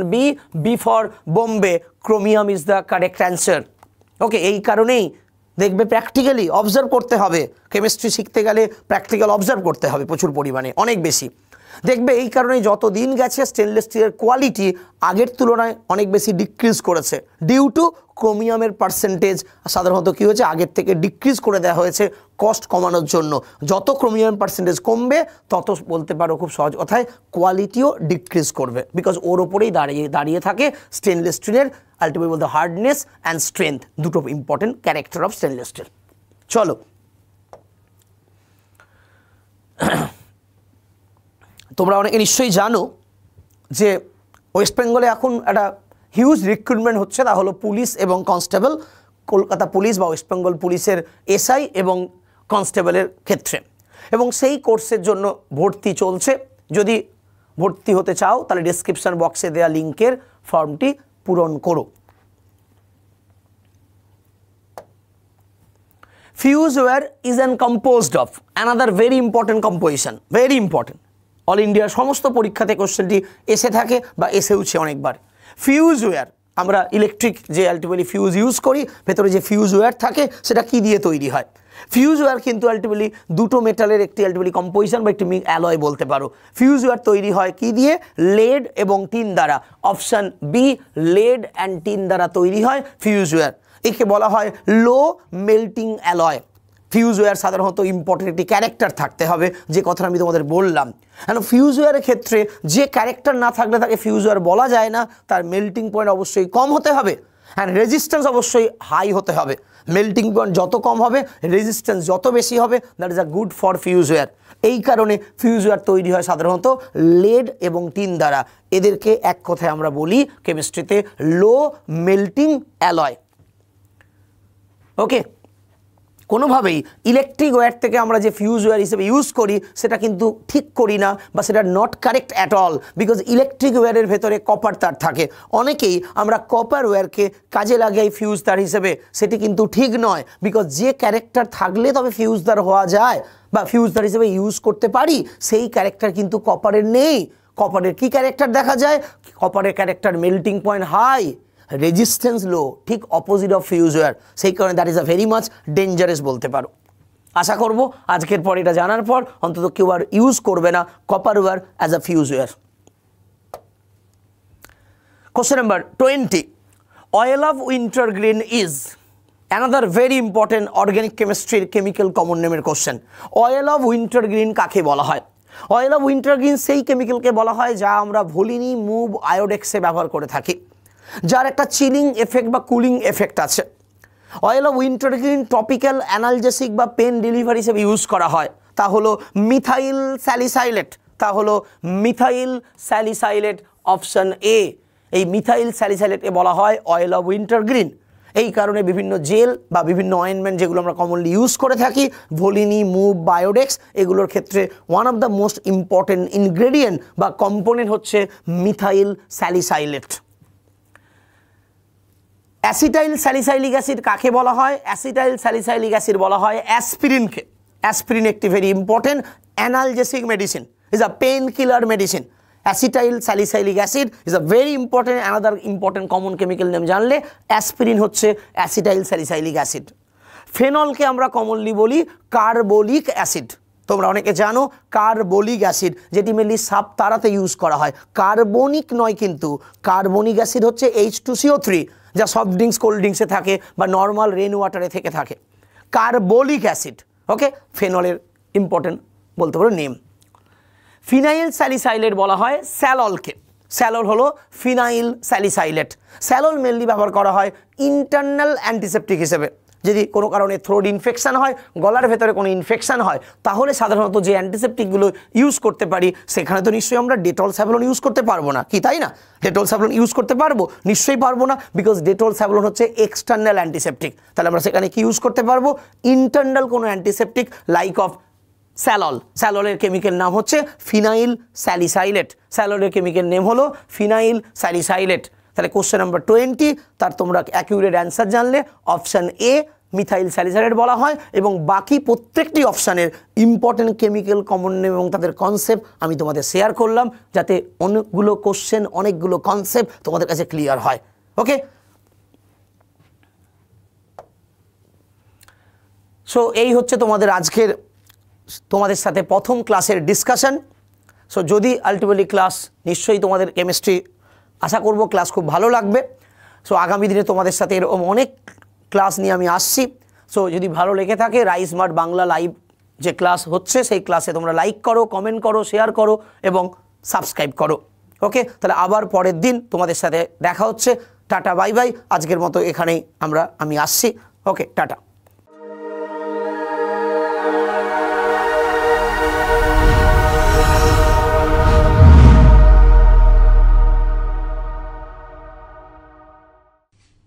B for Bombay, chromium is the correct answer. Okay, এই কারণেই দেখবে প্র্যাকটিক্যালি অবজার্ভ করতে হবে, কেমিস্ট্রি শিখতে গেলে প্র্যাকটিক্যাল অবজার্ভ করতে হবে প্রচুর পরিমাণে, অনেক বেশি। দেখবে এই কারণে যত দিন গেছে স্টেনলেস স্টিলের কোয়ালিটি আগের তুলনায় অনেক বেশি ডিক্রিজ করেছে, ডিউ টু ক্রোমিয়ামের পার্সেন্টেজ সাধারণত কী হয়েছে, আগের থেকে ডিক্রিজ করে দেওয়া হয়েছে কস্ট কমানোর জন্য। যত ক্রোমিয়াম পার্সেন্টেজ কমবে তত বলতে পারো খুব সহজ কথায় কোয়ালিটিও ডিক্রিজ করবে, বিকজ ওর ওপরেই দাঁড়িয়ে থাকে স্টেনলেস স্টিলের আলটিমেটলি বলতে হার্ডনেস অ্যান্ড স্ট্রেংথ, দুটো important character of stainless steel. চলো, তোমরা অনেকে নিশ্চয়ই জানো যে ওয়েস্ট বেঙ্গলে এখন একটা হিউজ রিক্রুটমেন্ট হচ্ছে, তা হলো পুলিশ এবং কনস্টেবল, কলকাতা পুলিশ বা ওয়েস্ট বেঙ্গল পুলিশের এসআই এবং কনস্টেবলের ক্ষেত্রে, এবং সেই কোর্সের জন্য ভর্তি চলছে। যদি ভর্তি হতে চাও তাহলে ডেসক্রিপশন বক্সে দেওয়া লিঙ্কের ফর্মটি পূরণ করো। Fuse where is an composed of, another very important composition, very important, all ইন্ডিয়ার সমস্ত পরীক্ষাতে কোশ্চেনটি এসে থাকে বা এসেওছে অনেকবার। ফিউজ ওয়্যার, আমরা ইলেকট্রিক যে আলটিমেটলি ফিউজ ইউজ করি, ভেতরে যে ফিউজ ওয়্যার থাকে সেটা কী দিয়ে তৈরি হয়? ফিউজ ওয়্যার কিন্তু আলটিমেটলি দুটো মেটালের একটি আলটিমেটলি কম্পোজিশন বা একটি অ্যালয় বলতে পারো। ফিউজ ওয়্যার তৈরি হয় কী দিয়ে? লেড এবং টিন দ্বারা। Option B, lead and tin দ্বারা তৈরি হয় ফিউজ ওয়্যার। একে বলা হয় low melting alloy. Fuse wire সাধারণত ইম্পর্টেন্ট একটি ক্যারেক্টার থাকতে হবে, যে কথাটা আমি তোমাদের বললাম। কেন ফিউজ ওয়্যারের ক্ষেত্রে যে ক্যারেক্টার না থাকলে তাকে ফিউজ ওয়্যার বলা যায় না। তার মেল্টিং পয়েন্ট অবশ্যই কম হতে হবে, অ্যান্ড রেজিস্ট্যান্স অবশ্যই হাই হতে হবে। মেল্টিং পয়েন্ট যত কম হবে, রেজিস্ট্যান্স যত বেশি হবে, that is a good for fuse wire. এই কারণে ফিউজ ওয়্যার তৈরি হয় সাধারণত লেড এবং টিন দ্বারা। এদেরকে এক কথায় আমরা বলি কেমিস্ট্রিতে লো মেল্টিং অ্যালয়। ওকে, কোনোভাবেই ইলেকট্রিক ওয়্যার থেকে আমরা যে ফিউজ ওয়্যার হিসেবে ইউজ করি সেটা কিন্তু ঠিক করি না, বা সেটা not correct at all, because electric ওয়্যারের ভেতরে কপার তার থাকে। অনেকেই আমরা কপার ওয়্যারকে কাজে লাগাই ফিউজ তার হিসেবে, সেটি কিন্তু ঠিক নয়, বিকজ যে ক্যারেক্টার থাকলে তবে ফিউজ তার হওয়া যায় বা ফিউজ তার হিসেবে ইউজ করতে পারি, সেই ক্যারেক্টার কিন্তু কপারের নেই। কপারের কী ক্যারেক্টার দেখা যায়? কপারের character melting point high, resistance low, ঠিক অপোজিট অফ ফিউজ ওয়্যার। সেই কারণে that is a very much dangerous বলতে পারো। আশা করব আজকের পর এটা জানার পর অন্তত কেউ আর ইউজ করবে না copper wire as a fuse wire. Question number 20, oil of wintergreen is another very important organic কেমিস্ট্রির কেমিক্যাল কমন নেমের কোশ্চেন। অয়েল অফ উইন্টারগ্রিন কাকে বলা হয়? অয়েল অফ উইন্টারগ্রিন সেই কেমিক্যালকে বলা হয় যা আমরা ভলিনি মুভ আয়োডেক্সে ব্যবহার করে থাকি, যার একটা চিলিং এফেক্ট বা কুলিং এফেক্ট আছে। অয়েল অফ উইন্টারগ্রিন টপিক্যাল অ্যানালজেসিক বা পেন ডেলিভারি হিসেবে ইউজ করা হয়। তা হলো মিথাইল স্যালিসাইলেট, তা হলো মিথাইল স্যালিসাইলেট, অপশান এ। এই মিথাইল স্যালিসাইলেটকে বলা হয় অয়েল অফ উইন্টারগ্রিন। এই কারণে বিভিন্ন জেল বা বিভিন্ন অয়েনমেন্ট যেগুলো আমরা কমনলি ইউজ করে থাকি, ভলিনি, মুভ, বায়োডেক্স, এগুলোর ক্ষেত্রে one of the most important ingredient বা কম্পোনেন্ট হচ্ছে methyl salicylate. Acetyl salicylic acid কাকে বলা হয়? অ্যাসিটাইল স্যালিসাইলিক অ্যাসিড বলা হয় অ্যাসপিরিনকে। অ্যাসপিরিন একটি very important analgesic medicine, is a painkiller medicine. Acetyl salicylic acid is a very important, another important common chemical name জানলে aspirin হচ্ছে acetyl salicylic acid. ফেনলকে আমরা commonly বলি কার্বলিক অ্যাসিড। তোমরা অনেকে জানো কার্বলিক অ্যাসিড, যেটি মেনলি সাপ তারাতে ইউজ করা হয়। কার্বনিক নয়, কিন্তু কার্বনিক অ্যাসিড হচ্ছে H2CO3, যা সফট ড্রিঙ্কস কোল্ড ড্রিঙ্কসে থাকে বা নর্মাল রেন ওয়াটারে থেকে থাকে। কার্বলিক অ্যাসিড, ওকে, ফেনলের ইম্পর্টেন্ট বলতে পারো নেম। ফিনাইল স্যালিসাইলেট বলা হয় স্যাললকে। স্যালল হলো ফিনাইল স্যালিসাইলেট। স্যালল মেনলি ব্যবহার করা হয় ইন্টারনাল অ্যান্টিসেপটিক হিসেবে। যদি কোনো কারণে থ্রোট ইনফেকশান হয়, গলার ভেতরে কোনো ইনফেকশান হয়, তাহলে সাধারণত যে অ্যান্টিসেপটিকগুলো ইউজ করতে পারি সেখানে তো নিশ্চয়ই আমরা ডেটল স্যাভলন ইউজ করতে পারবো না, কি তাই না? ডেটল স্যাভলন ইউজ করতে পারবো? নিশ্চয়ই পারবো না, বিকজ ডেটল স্যাভলন হচ্ছে এক্সটার্নাল অ্যান্টিসেপটিক। তাহলে আমরা সেখানে কি ইউজ করতে পারবো? ইন্টারনাল কোনো অ্যান্টিসেপটিক লাইক অফ স্যালল। স্যাললের কেমিক্যাল নাম হচ্ছে ফিনাইল স্যালিসাইলেট। স্যাললের কেমিক্যাল নেম হলো ফিনাইল স্যালিসাইলেট। তাহলে কোশ্চেন নাম্বার 20, তার তোমরা অ্যাকিউরেট অ্যান্সার জানলে অপশান এ মিথাইল স্যালিসাইলেট বলা হয়। এবং বাকি প্রত্যেকটি অপশানের ইম্পর্টেন্ট কেমিক্যাল কমন নেম এবং তাদের কনসেপ্ট আমি তোমাদের শেয়ার করলাম, যাতে অনেকগুলো কোশ্চেন, অনেকগুলো কনসেপ্ট তোমাদের কাছে ক্লিয়ার হয়। ওকে, সো এই হচ্ছে তোমাদের আজকের তোমাদের সাথে প্রথম ক্লাসের ডিসকাশন। সো যদি আলটিমেটলি ক্লাস, নিশ্চয়ই তোমাদের কেমিস্ট্রি আশা করব ক্লাস খুব ভালো লাগবে। সো আগামী দিনে তোমাদের সাথে এরকম অনেক ক্লাস নিয়ে আমি আসছি। সো যদি ভালো লেগে থাকে রাইস স্মার্ট বাংলা লাইভ যে ক্লাস হচ্ছে সেই ক্লাসে তোমরা লাইক করো, কমেন্ট করো, শেয়ার করো এবং সাবস্ক্রাইব করো। ওকে, তাহলে আবার পরের দিন তোমাদের সাথে দেখা হচ্ছে। Tata, bye bye. আজকের মতো এখানেই আমি আসছি। ওকে, টাটা।